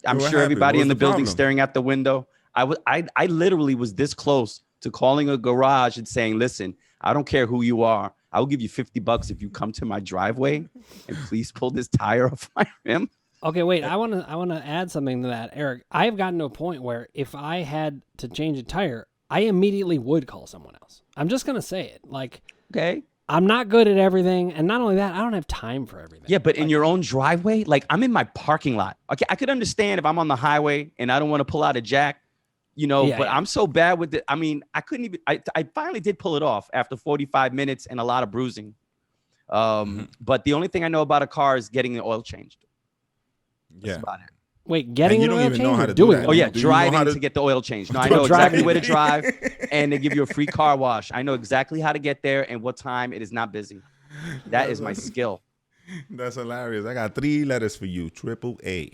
S3: I'm sure everybody in the building staring out the window. I literally was this close to calling a garage and saying, listen, I don't care who you are. I will give you $50 if you come to my driveway and please pull this tire off my rim.
S2: Okay, wait. I want to add something to that, Eric. I have gotten to a point where if I had to change a tire, I immediately would call someone else. I'm just gonna say it. Like,
S3: okay,
S2: I'm not good at everything, and not only that, I don't have time for everything.
S3: Yeah, but in your own driveway, like I'm in my parking lot. Okay, I could understand if I'm on the highway and I don't want to pull out a jack, but I'm so bad with it. I mean, I couldn't even. I finally did pull it off after 45 minutes and a lot of bruising. But the only thing I know about a car is getting the oil changed. That's about it.
S2: Wait, getting an oil change or doing it?
S3: Oh, yeah, driving to get the oil changed. No, I know exactly where to drive, and they give you a free car wash. I know exactly how to get there and what time it is not busy. That is my skill.
S1: That's hilarious. I got 3 letters for you, AAA.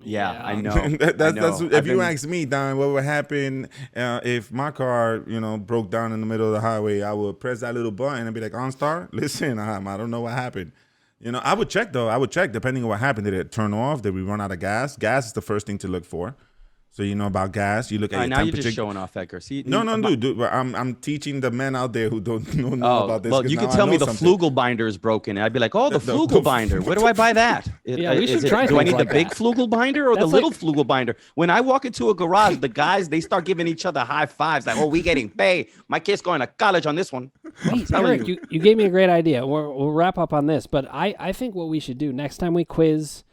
S3: Yeah, I know.
S1: That's if you ask me, Don, what would happen if my car, broke down in the middle of the highway? I would press that little button and be like, OnStar, listen, I don't know what happened. I would check, though. I would check depending on what happened. Did it turn off? Did we run out of gas? Gas is the first thing to look for. So you know about gas. You look at your
S3: now
S1: temperature.
S3: You're just showing off, Edgar. See,
S1: dude. I'm teaching the men out there who don't know about this.
S3: Well, you can tell me the flugel binder is broken, and I'd be like, the flugel binder. Where do I buy that?
S2: We should try.
S3: Do I need
S2: like
S3: the big flugel binder or the little flugel binder? When I walk into a garage, the guys they start giving each other high fives, like, "Oh, we getting paid. My kid's going to college on this one."
S2: Wait, Eric, you gave me a great idea. We'll wrap up on this, but I think what we should do next time we quiz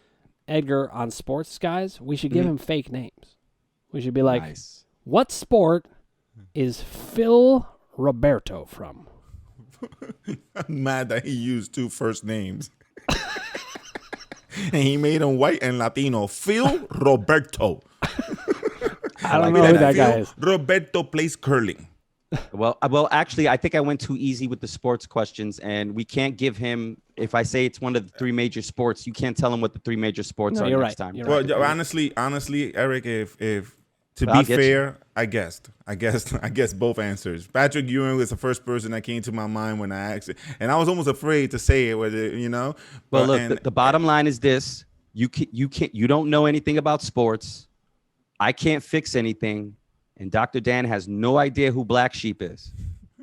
S2: Edgar on sports, guys, we should give him fake names. We should be like, What sport is Phil Roberto from?
S1: I'm mad that he used 2 first names. And he made him white and Latino. Phil Roberto.
S2: I don't know who that guy is.
S1: Roberto plays curling.
S3: Well, actually, I think I went too easy with the sports questions, and we can't give him. If I say it's one of the 3 major sports, you can't tell him what the 3 major sports are next time.
S2: You're
S1: well,
S2: right.
S1: honestly, Eric, if to be fair, I guessed both answers. Patrick Ewing was the first person that came to my mind when I asked it, and I was almost afraid to say it. Well,
S3: look, the bottom line is this: you don't know anything about sports. I can't fix anything, and Dr. Dan has no idea who Black Sheep is.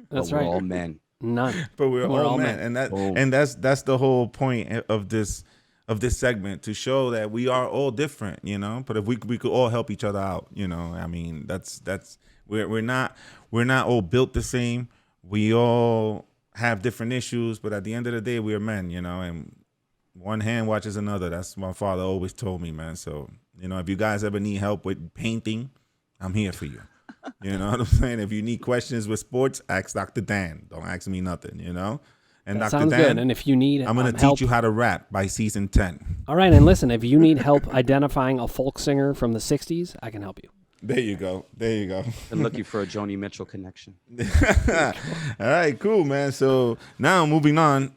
S2: That's
S3: right.
S2: We're
S3: all men.
S2: None.
S1: But we're all men, and that's the whole point of this segment, to show that we are all different, but if we could all help each other out, I mean, that's we're not all built the same. We all have different issues, but at the end of the day, we are men, and one hand watches another. That's what my father always told me, man. So, if you guys ever need help with painting, I'm here for you. You know what I'm saying? If you need questions with sports, ask Dr. Dan. Don't ask me nothing, And
S2: that
S1: Dr.
S2: sounds
S1: Dan,
S2: good. And if you need
S1: I'm going to teach you how to rap by season 10.
S2: All right. And listen, if you need help identifying a folk singer from the 60s, I can help you.
S1: There you go.
S3: I'm looking for a Joni Mitchell connection.
S1: All right, cool, man. So now moving on.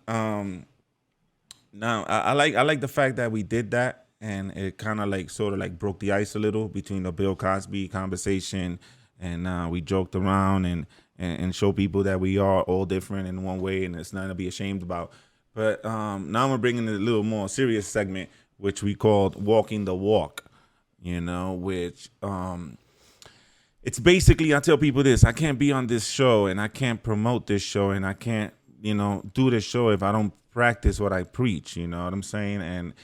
S1: Now I like the fact that we did that, and it kind of sort of broke the ice a little between the Bill Cosby conversation, and we joked around, and and show people that we are all different in one way, and it's nothing to be ashamed about. But now we're bringing a little more serious segment, which we called Walking the Walk, which it's basically, I tell people this: I can't be on this show and I can't promote this show and I can't, do this show if I don't practice what I preach. You know what I'm saying? And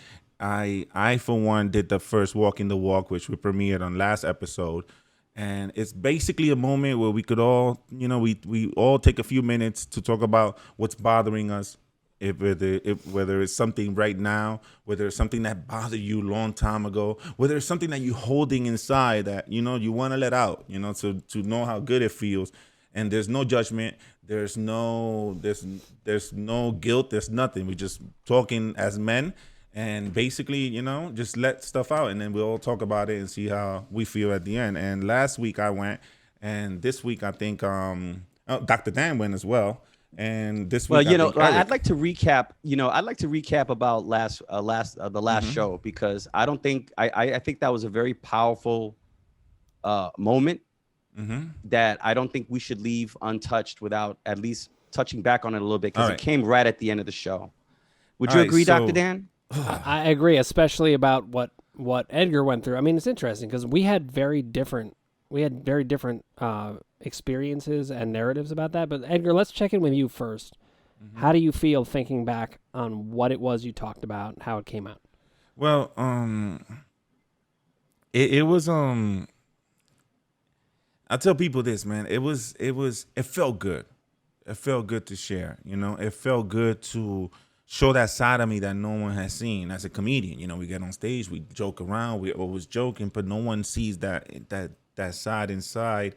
S1: I for one did the first Walking the Walk, which we premiered on last episode. And it's basically a moment where we could all, we all take a few minutes to talk about what's bothering us. Whether it's something right now, whether it's something that bothered you a long time ago, whether it's something that you're holding inside that you want to let out, to know how good it feels. And there's no judgment, there's no guilt, there's nothing. We're just talking as men, and basically, just let stuff out, and then we'll all talk about it and see how we feel at the end. And last week I went, and this week I think Dr. Dan went as well. And this week,
S3: I'd like to recap. I'd like to recap about the last show, because I don't think I think that was a very powerful moment that I don't think we should leave untouched without at least touching back on it a little bit, because it came right at the end of the show. Would you agree, Dr. Dan?
S2: I agree, especially about what Edgar went through. I mean, it's interesting because we had very different experiences and narratives about that. But Edgar, let's check in with you first. How do you feel thinking back on what it was you talked about and how it came out?
S1: Well, it was I tell people this, man. It felt good. It felt good to share. It felt good to show that side of me that no one has seen as a comedian. We get on stage, we joke around, we always joking, but no one sees that side inside.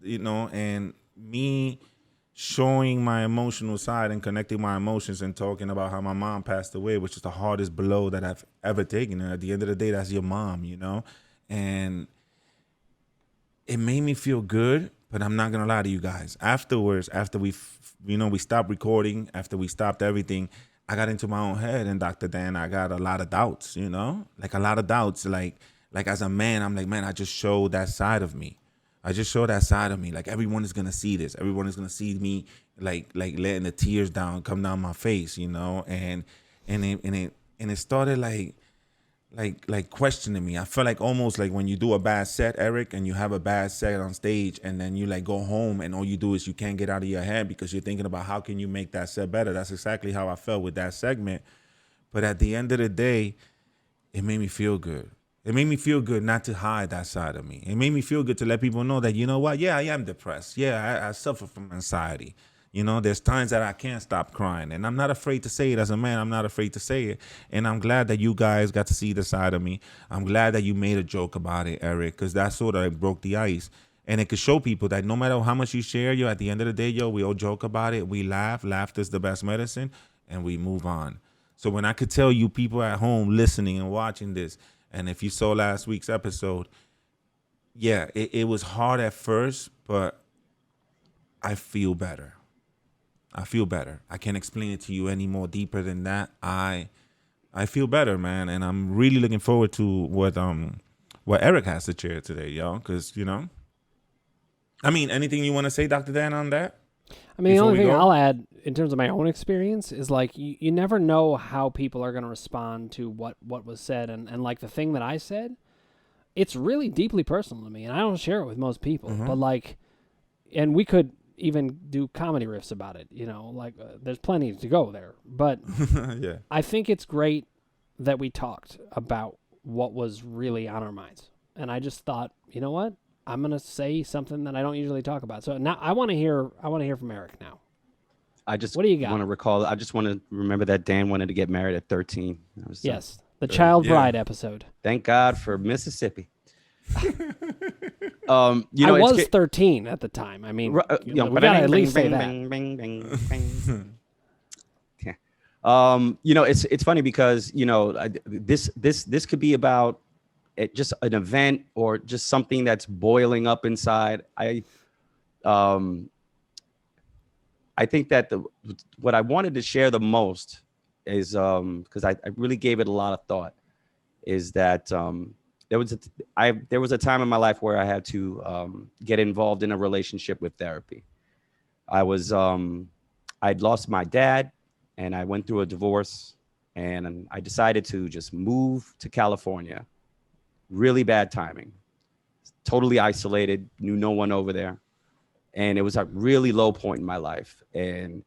S1: And me showing my emotional side and connecting my emotions and talking about how my mom passed away, which is the hardest blow that I've ever taken. And at the end of the day, that's your mom, and it made me feel good. But I'm not going to lie to you guys. Afterwards, after we stopped recording, after we stopped everything, I got into my own head. And Dr. Dan, I got a lot of doubts, like a lot of doubts. Like as a man, I'm like, man, I just showed that side of me. Like everyone is gonna see this. Everyone is gonna see me like letting the tears come down my face, and it started like questioning me. I felt like almost like when you do a bad set, Eric, and you have a bad set on stage, and then you go home and all you do is you can't get out of your head because you're thinking about how can you make that set better. That's exactly how I felt with that segment. But at the end of the day, it made me feel good. It made me feel good not to hide that side of me. It made me feel good to let people know that, you know what? Yeah, I am depressed. Yeah, I suffer from anxiety. There's times that I can't stop crying. And I'm not afraid to say it as a man. I'm not afraid to say it. And I'm glad that you guys got to see the side of me. I'm glad that you made a joke about it, Eric, because that sort of broke the ice. And it could show people that no matter how much you share, at the end of the day, we all joke about it. We laugh. Laughter's the best medicine. And we move on. So when I could tell you people at home listening and watching this, and if you saw last week's episode, it was hard at first, but I feel better. I can't explain it to you any more deeper than that. I feel better, man, and I'm really looking forward to what Eric has to share today, y'all, because, I mean, anything you want to say, Dr. Dan, on that?
S2: I mean, the only thing I'll add in terms of my own experience is like you never know how people are going to respond to what was said. And like the thing that I said, it's really deeply personal to me. And I don't share it with most people. But and we could even do comedy riffs about it, there's plenty to go there. But
S1: yeah.
S2: I think it's great that we talked about what was really on our minds. And I just thought, you know what? I'm going to say something that I don't usually talk about. So now I want to hear from Eric now. What do you got?
S3: I just want to remember that Dan wanted to get married at 13.
S2: Yes. The child bride episode.
S3: Thank God for Mississippi.
S2: I was 13 at the time. I mean, we got to at least say that.
S3: It's funny because, this could be about just an event or just something that's boiling up inside. I think that what I wanted to share the most is because I really gave it a lot of thought, is that there was a time in my life where I had to get involved in a relationship with therapy. I'd lost my dad, and I went through a divorce, and I decided to just move to California. Really bad timing. Totally isolated, knew no one over there. And it was a really low point in my life. And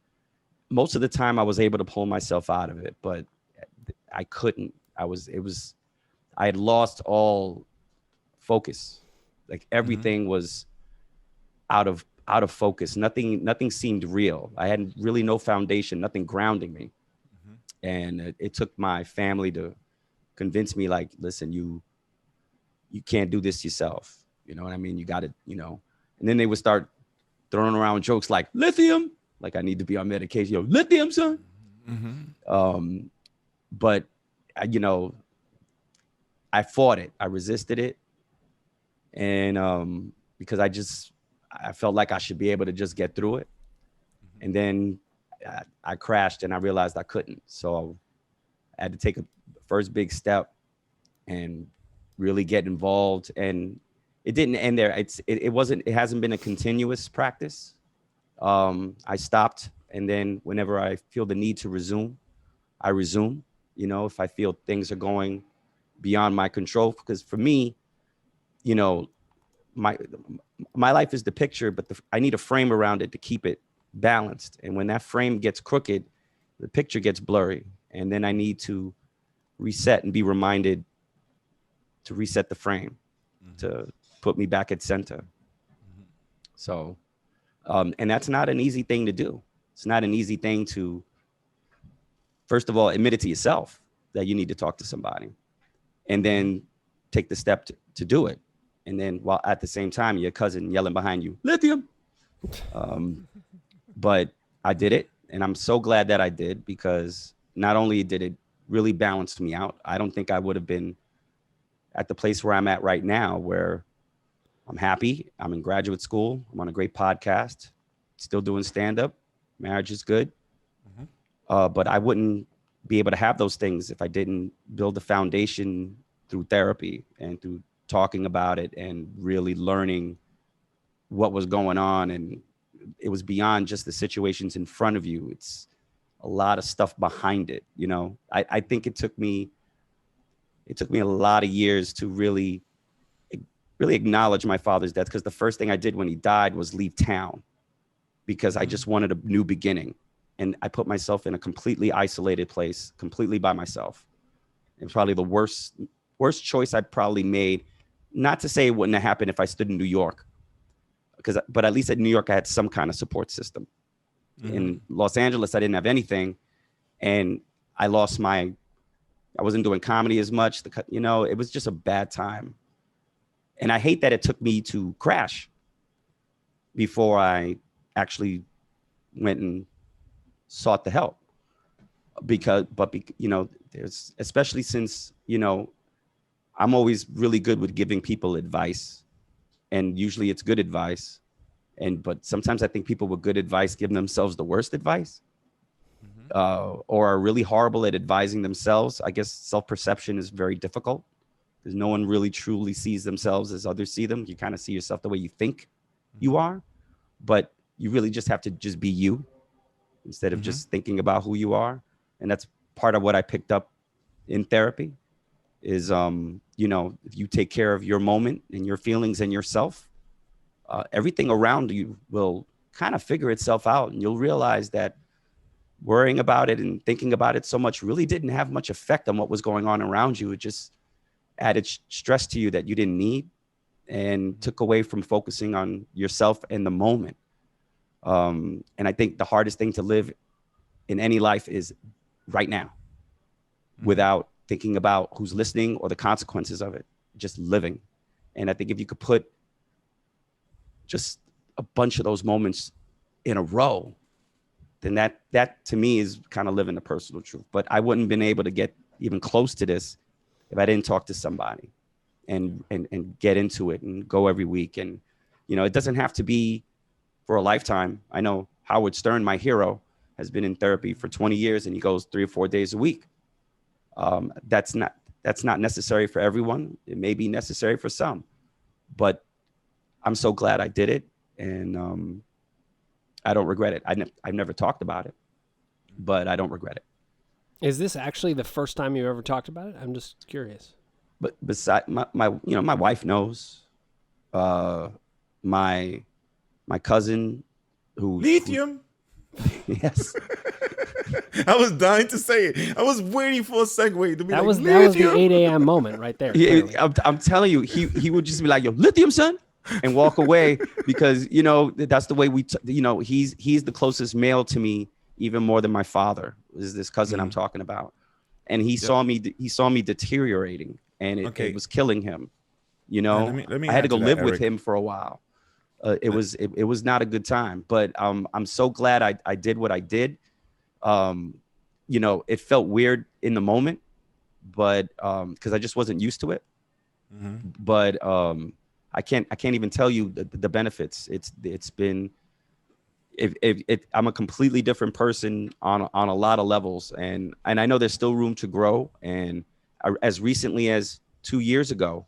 S3: most of the time I was able to pull myself out of it, but I couldn't. I had lost all focus. Like everything was out of focus. Nothing seemed real. I had really no foundation, nothing grounding me. And it took my family to convince me, like, listen, you can't do this yourself. You know what I mean? You got to, and then they would start throwing around jokes like lithium, like I need to be on medication. Lithium, son. But I fought it. I resisted it. And because I felt like I should be able to just get through it. And then I crashed and I realized I couldn't. So I had to take a first big step and really get involved. And it didn't end there. It hasn't been a continuous practice. I stopped. And then whenever I feel the need to resume, I resume, if I feel things are going beyond my control. Because for me, my life is the picture, but I need a frame around it to keep it balanced. And when that frame gets crooked, the picture gets blurry. And then I need to reset and be reminded to reset the frame, to put me back at center. So, and that's not an easy thing to do. It's not an easy thing to, first of all, admit it to yourself that you need to talk to somebody, and then take the step to do it. And then while at the same time, your cousin yelling behind you, lithium. But I did it. And I'm so glad that I did, because not only did it really balance me out, I don't think I would have been at the place where I'm at right now, where I'm happy. I'm in graduate school. I'm on a great podcast, still doing stand-up. Marriage is good. But I wouldn't be able to have those things if I didn't build a foundation through therapy and through talking about it and really learning what was going on. And it was beyond just the situations in front of you. It's a lot of stuff behind it. I think it took me a lot of years to really acknowledge my father's death, because the first thing I did when he died was leave town, because I just wanted a new beginning. And I put myself in a completely isolated place, completely by myself. It was probably the worst choice I probably made. Not to say it wouldn't have happened if I stood in New York, but at least in New York, I had some kind of support system. In Los Angeles, I didn't have anything. And I wasn't doing comedy as much. It was just a bad time. And I hate that it took me to crash before I actually went and sought the help. There's, especially since, I'm always really good with giving people advice, and usually it's good advice. But sometimes I think people with good advice give themselves the worst advice, or are really horrible at advising themselves. I guess self-perception is very difficult, because no one really truly sees themselves as others see them. You kind of see yourself the way you think you are, but you really just have to just be you instead of just thinking about who you are. And that's part of what I picked up in therapy is, if you take care of your moment and your feelings and yourself, everything around you will kind of figure itself out. And you'll realize that worrying about it and thinking about it so much really didn't have much effect on what was going on around you. It just added stress to you that you didn't need, and took away from focusing on yourself and the moment. And I think the hardest thing to live in any life is right now, without thinking about who's listening or the consequences of it, just living. And I think if you could put just a bunch of those moments in a row, then that to me is kind of living the personal truth. But I wouldn't have been able to get even close to this if I didn't talk to somebody and get into it and go every week. And, it doesn't have to be for a lifetime. I know Howard Stern, my hero, has been in therapy for 20 years, and he goes 3 or 4 days a week. That's not That's not necessary for everyone. It may be necessary for some, but I'm so glad I did it. And I don't regret it. I've never talked about it, but I don't regret it.
S2: Is this actually the first time you ever talked about it? I'm just curious.
S3: But beside my wife knows, my cousin who
S1: Lithium.
S3: Yes.
S1: I was dying to say it. I was waiting for a segue to be
S2: That
S1: like,
S2: was the
S1: lithium.
S2: 8 a.m. moment right there. clearly.
S3: I'm telling you, he would just be like, yo, lithium, son, and walk away because, that's the way he's the closest male to me, even more than my father, is this cousin I'm talking about. And he saw me deteriorating, and it was killing him.
S1: Let me
S3: I had to
S1: add
S3: go
S1: that,
S3: live with
S1: Eric.
S3: him for a while. It was not a good time, but I'm so glad I did what I did. It felt weird in the moment, but because I just wasn't used to it.
S1: Mm-hmm.
S3: But I can't even tell you the benefits. It's been I'm a completely different person on a lot of levels, and I know there's still room to grow. And as recently as 2 years ago,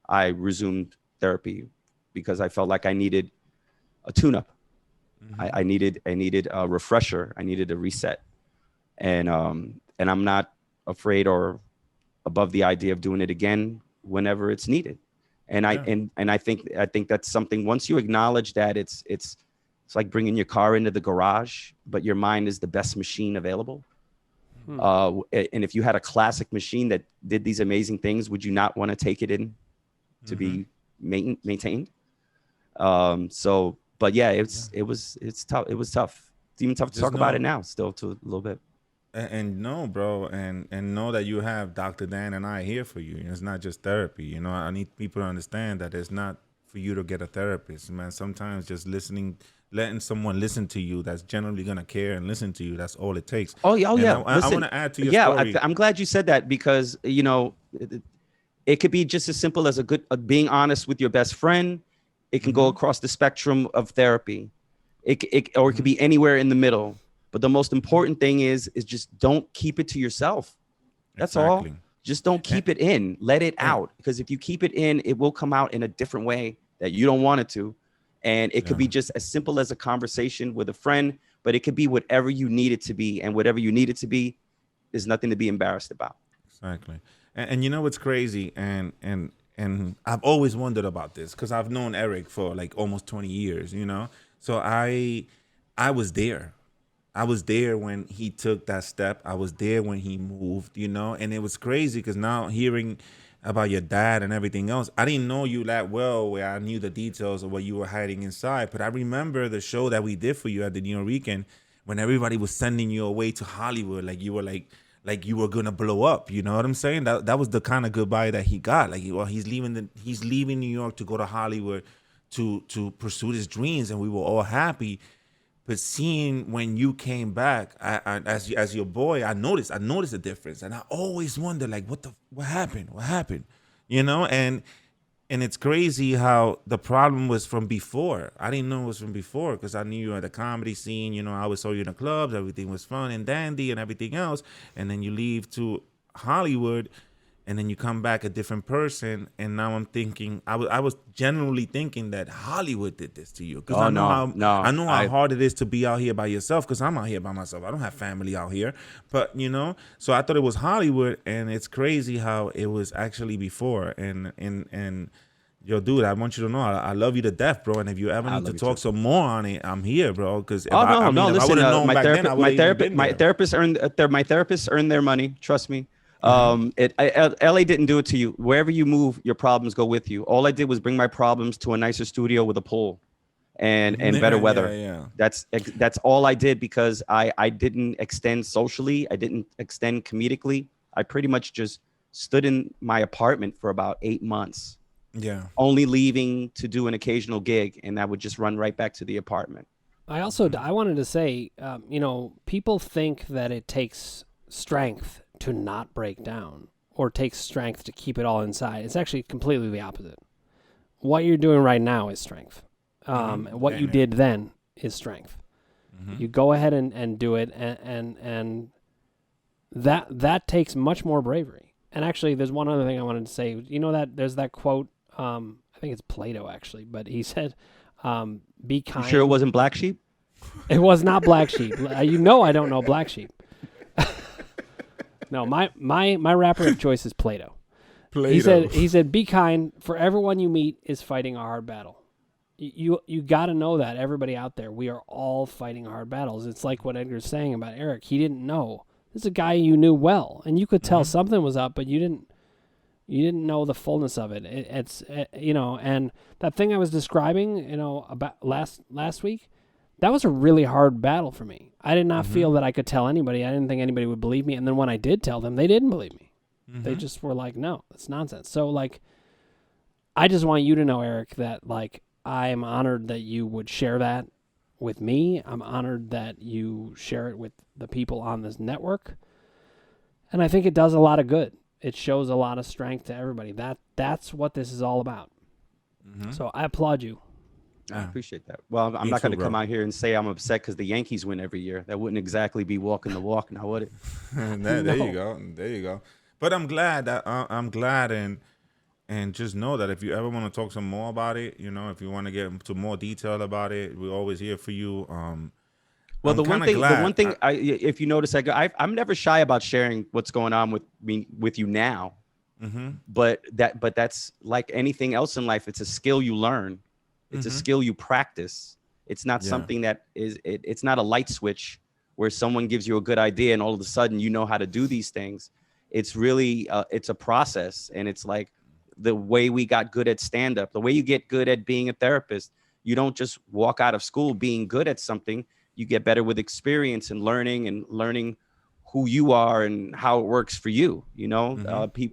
S3: I resumed therapy because I felt like I needed a tune-up. Mm-hmm. I needed a refresher. I needed a reset, and I'm not afraid or above the idea of doing it again whenever it's needed. And I think that's something. Once you acknowledge that it's like bringing your car into the garage, but your mind is the best machine available. And if you had a classic machine that did these amazing things, would you not want to take it in to be maintained? But yeah, it's tough. It was tough. It's even tough to talk about it now, still to a little bit.
S1: And no, bro, and know that you have Dr. Dan and I here for you. It's not just therapy. I need people to understand that it's not for you to get a therapist, man. Sometimes just letting someone listen to you that's generally gonna care and listen to you. That's all it takes.
S3: Oh yeah.
S1: I want to add to your story.
S3: I'm glad you said that because it could be just as simple as being honest with your best friend. It can go across the spectrum of therapy. It could be anywhere in the middle. But the most important thing is just don't keep it to yourself. That's all. Just don't keep it in. Let it out. Because if you keep it in, it will come out in a different way that you don't want it to. And it could be just as simple as a conversation with a friend, but it could be whatever you need it to be. And whatever you need it to be, there's nothing to be embarrassed about.
S1: Exactly. And you know what's crazy? And I've always wondered about this because I've known Eric for like almost 20 years, So I was there. I was there when he took that step. I was there when he moved, and it was crazy because now hearing about your dad and everything else, I didn't know you that well where I knew the details of what you were hiding inside. But I remember the show that we did for you at the New York when everybody was sending you away to Hollywood, like you were like you were gonna blow up. You know what I'm saying? That was the kind of goodbye that he got. Like, well, he's leaving New York to go to Hollywood to pursue his dreams, and we were all happy. But seeing when you came back, I as your boy, I noticed a difference, and I always wonder like, what happened? What happened? And it's crazy how the problem was from before. I didn't know it was from before because I knew you at the comedy scene. I always saw you in the clubs. Everything was fun and dandy and everything else. And then you leave to Hollywood, and then you come back a different person. And now I'm thinking, I was generally thinking that Hollywood did this to you. Because I know how hard it is to be out here by yourself, because I'm out here by myself. I don't have family out here. But, so I thought it was Hollywood, and it's crazy how it was actually before. And yo, dude, I want you to know I love you to death, bro. And if you ever need to talk some more on it, I'm here, bro. Because
S3: listen,
S1: I would have known back then, I would have been there.
S3: My therapists earned their money. Trust me. LA didn't do it to you. Wherever you move, your problems go with you. All I did was bring my problems to a nicer studio with a pool and better weather.
S1: Yeah.
S3: That's all I did, because I didn't extend socially. I didn't extend comedically. I pretty much just stood in my apartment for about 8 months.
S1: Yeah.
S3: Only leaving to do an occasional gig, and I would just run right back to the apartment.
S2: I wanted to say, people think that it takes strength to not break down, or takes strength to keep it all inside. It's actually completely the opposite. What you're doing right now is strength. What you did then is strength. Mm-hmm. You go ahead and do it, and that takes much more bravery. And actually, there's one other thing I wanted to say. You know that there's that quote. I think it's Plato actually, but he said, "Be kind."
S3: You sure it wasn't Black Sheep?
S2: It was not Black Sheep. You know I don't know Black Sheep. No, my rapper of choice is Plato. He said, "Be kind, for everyone you meet is fighting a hard battle." You got to know that, everybody out there, we are all fighting hard battles. It's like what Edgar's saying about Eric. He didn't know. This is a guy you knew well, and you could tell something was up, but you didn't know the fullness of it. It's and that thing I was describing, about last week, that was a really hard battle for me. I did not feel that I could tell anybody. I didn't think anybody would believe me, and then when I did tell them, they didn't believe me. They just were like, "No, it's nonsense." So like, I just want you to know, Eric, that like, I'm honored that you would share that with me. I'm honored that you share it with the people on this network. And I think it does a lot of good. It shows a lot of strength to everybody. That's what this is all about. So I applaud you.
S3: I appreciate that. Well, I'm not going to come out here and say I'm upset because the Yankees win every year. That wouldn't exactly be walking the walk, now would it?
S1: There you go. There you go. But I'm glad and just know that if you ever want to talk some more about it, if you want to get into more detail about it, we're always here for you.
S3: Well, the one thing, if you notice, I'm never shy about sharing what's going on with you now. But that's like anything else in life. It's a skill you learn. It's a skill you practice. It's not something that it's not a light switch where someone gives you a good idea and all of a sudden you know how to do these things. It's really it's a process, and it's like the way we got good at stand-up, the way you get good at being a therapist. You don't just walk out of school being good at something. You get better with experience and learning who you are and how it works for you.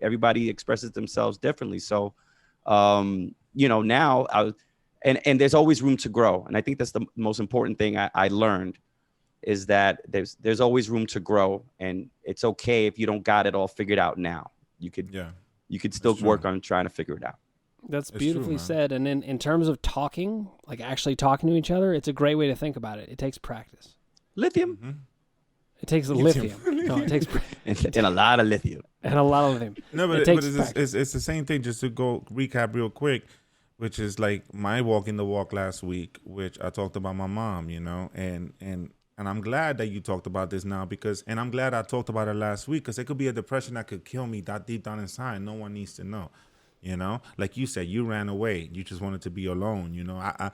S3: Everybody expresses themselves differently. So, now and there's always room to grow. And I think that's the most important thing I learned, is that there's always room to grow, and it's okay if you don't got it all figured out now. You could still work on trying to figure it out.
S2: That's beautifully said. And in terms of talking, like actually talking to each other, it's a great way to think about it. It takes practice.
S3: Lithium.
S2: It takes lithium. No, it takes
S3: and a lot of lithium.
S2: And a lot of lithium.
S1: No, but it's the same thing. Just to go recap real quick, which is like my walking the walk last week, which I talked about my mom, and I'm glad that you talked about this now, and I'm glad I talked about it last week, because it could be a depression that could kill me that deep down inside. No one needs to know, like you said, you ran away. You just wanted to be alone. I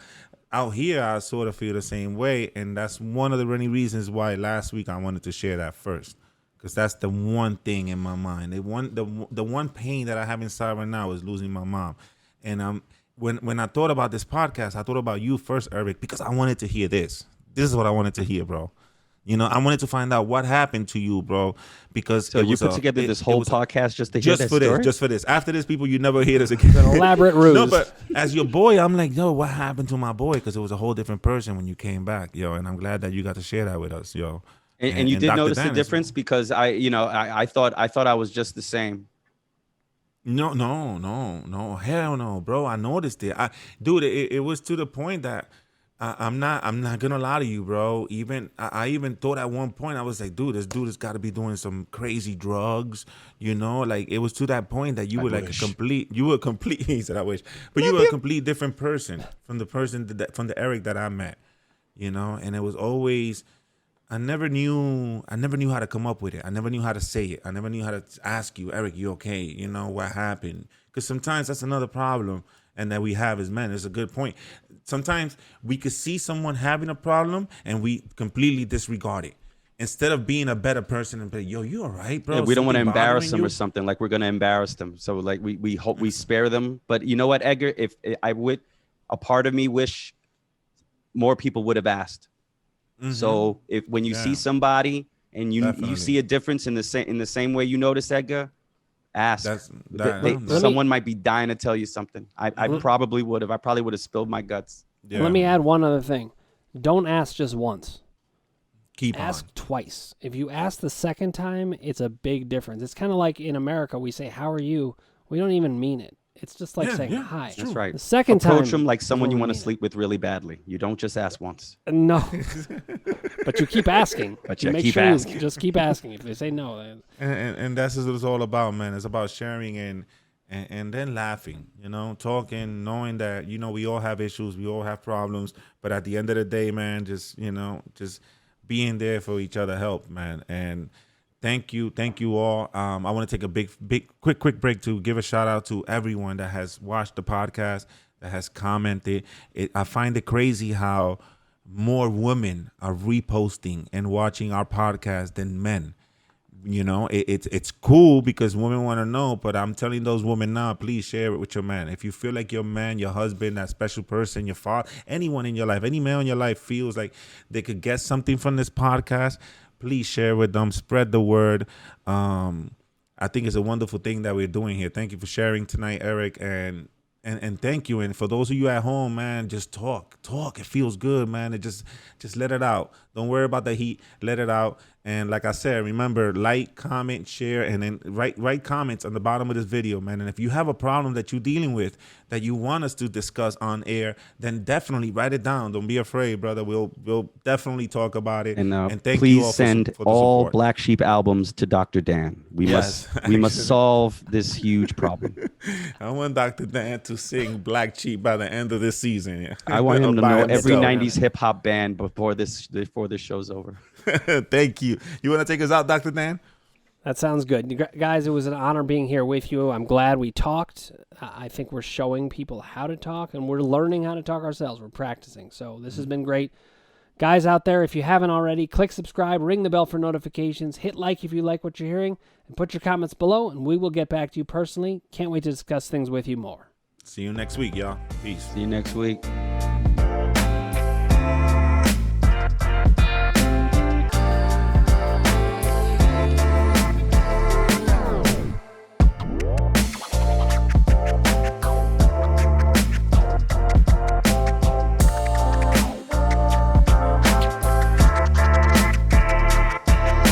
S1: out here, I sort of feel the same way. And that's one of the many reasons why last week I wanted to share that first, because that's the one thing in my mind. The one pain that I have inside right now is losing my mom. And when I thought about this podcast, I thought about you first, Eric, because I wanted to hear this. This is what I wanted to hear, bro. I wanted to find out what happened to you, bro, because
S3: you put together this whole podcast just to hear that story?
S1: Just for this. After this, people, you never hear this again.
S2: It's an elaborate ruse.
S1: No, but as your boy, I'm like, yo, what happened to my boy? Because it was a whole different person when you came back, yo, and I'm glad that you got to share that with us, yo.
S3: And you did Dr. notice the difference, because I thought I was just the same.
S1: No, hell no, bro. I noticed it. It was to the point that I'm not gonna lie to you, bro. I even thought at one point, I was like, dude, this dude has got to be doing some crazy drugs, like it was to that point that you were like a complete. He said, I wish, but you were a complete different person from from the Eric that I met, and it was always, I never knew how to come up with it. I never knew how to say it. I never knew how to ask you, Eric, you okay? What happened? Because sometimes that's another problem, and that we have as men. It's a good point. Sometimes we could see someone having a problem and we completely disregard it, instead of being a better person and be, yo, you all right, bro?
S3: Yeah, we don't want to embarrass them or something. Like we're going to embarrass them. So like we hope we spare them. But you know what, Edgar? If I would, a part of me wish more people would have asked. So when you see somebody and you see a difference in the same way you notice, Edgar, ask. Someone might be dying to tell you something. I probably would have. I probably would have spilled my guts.
S2: Yeah. Let me add one other thing. Don't ask just once.
S1: Ask
S2: twice. If you ask the second time, it's a big difference. It's kind of like in America, we say, how are you? We don't even mean it. It's just like saying hi.
S3: That's right.
S2: The second time,
S3: approach them like someone you want to sleep with really badly. You don't just ask once.
S2: No. But you keep asking.
S3: But
S2: you
S3: you
S2: make
S3: keep
S2: sure
S3: asking.
S2: You just keep asking. If they say no, then
S1: And that's what it's all about, man. It's about sharing and then laughing, talking, knowing that, we all have issues, we all have problems, but at the end of the day, man, just being there for each other help, man. And thank you all. I want to take a quick break to give a shout out to everyone that has watched the podcast, that has commented. I find it crazy how more women are reposting and watching our podcast than men. It's cool because women want to know, but I'm telling those women now, please share it with your man. If you feel like your man, your husband, that special person, your father, anyone in your life, any male in your life feels like they could get something from this podcast, please share with them, spread the word. I think it's a wonderful thing that we're doing here. Thank you for sharing tonight, Eric, and thank you. And for those of you at home, man, just talk. It feels good, man. It just let it out. Don't worry about the heat. Let it out. And like I said, remember, like, comment, share, and then write comments on the bottom of this video, man. And if you have a problem that you're dealing with that you want us to discuss on air, then definitely write it down. Don't be afraid, brother. We'll definitely talk about it.
S3: And
S1: thank
S3: please
S1: you all
S3: send
S1: for the
S3: all
S1: support.
S3: Black Sheep albums to Dr. Dan. We must solve this huge problem.
S1: I want Dr. Dan to sing Black Sheep by the end of this season.
S3: I want him to
S1: By
S3: know every
S1: himself.
S3: 90s hip hop band before this show's over.
S1: Thank you. You want to take us out, Dr. Dan?
S2: that sounds good. Guys, it was an honor being here with you. I'm glad we talked. I think we're showing people how to talk, and we're learning how to talk ourselves. We're practicing. So this has been great. Guys out there, if you haven't already, click subscribe, ring the bell for notifications, hit like if you like what you're hearing, and put your comments below, and we will get back to you personally. Can't wait to discuss things with you more.
S1: See you next week, y'all. Peace.
S3: See you next week.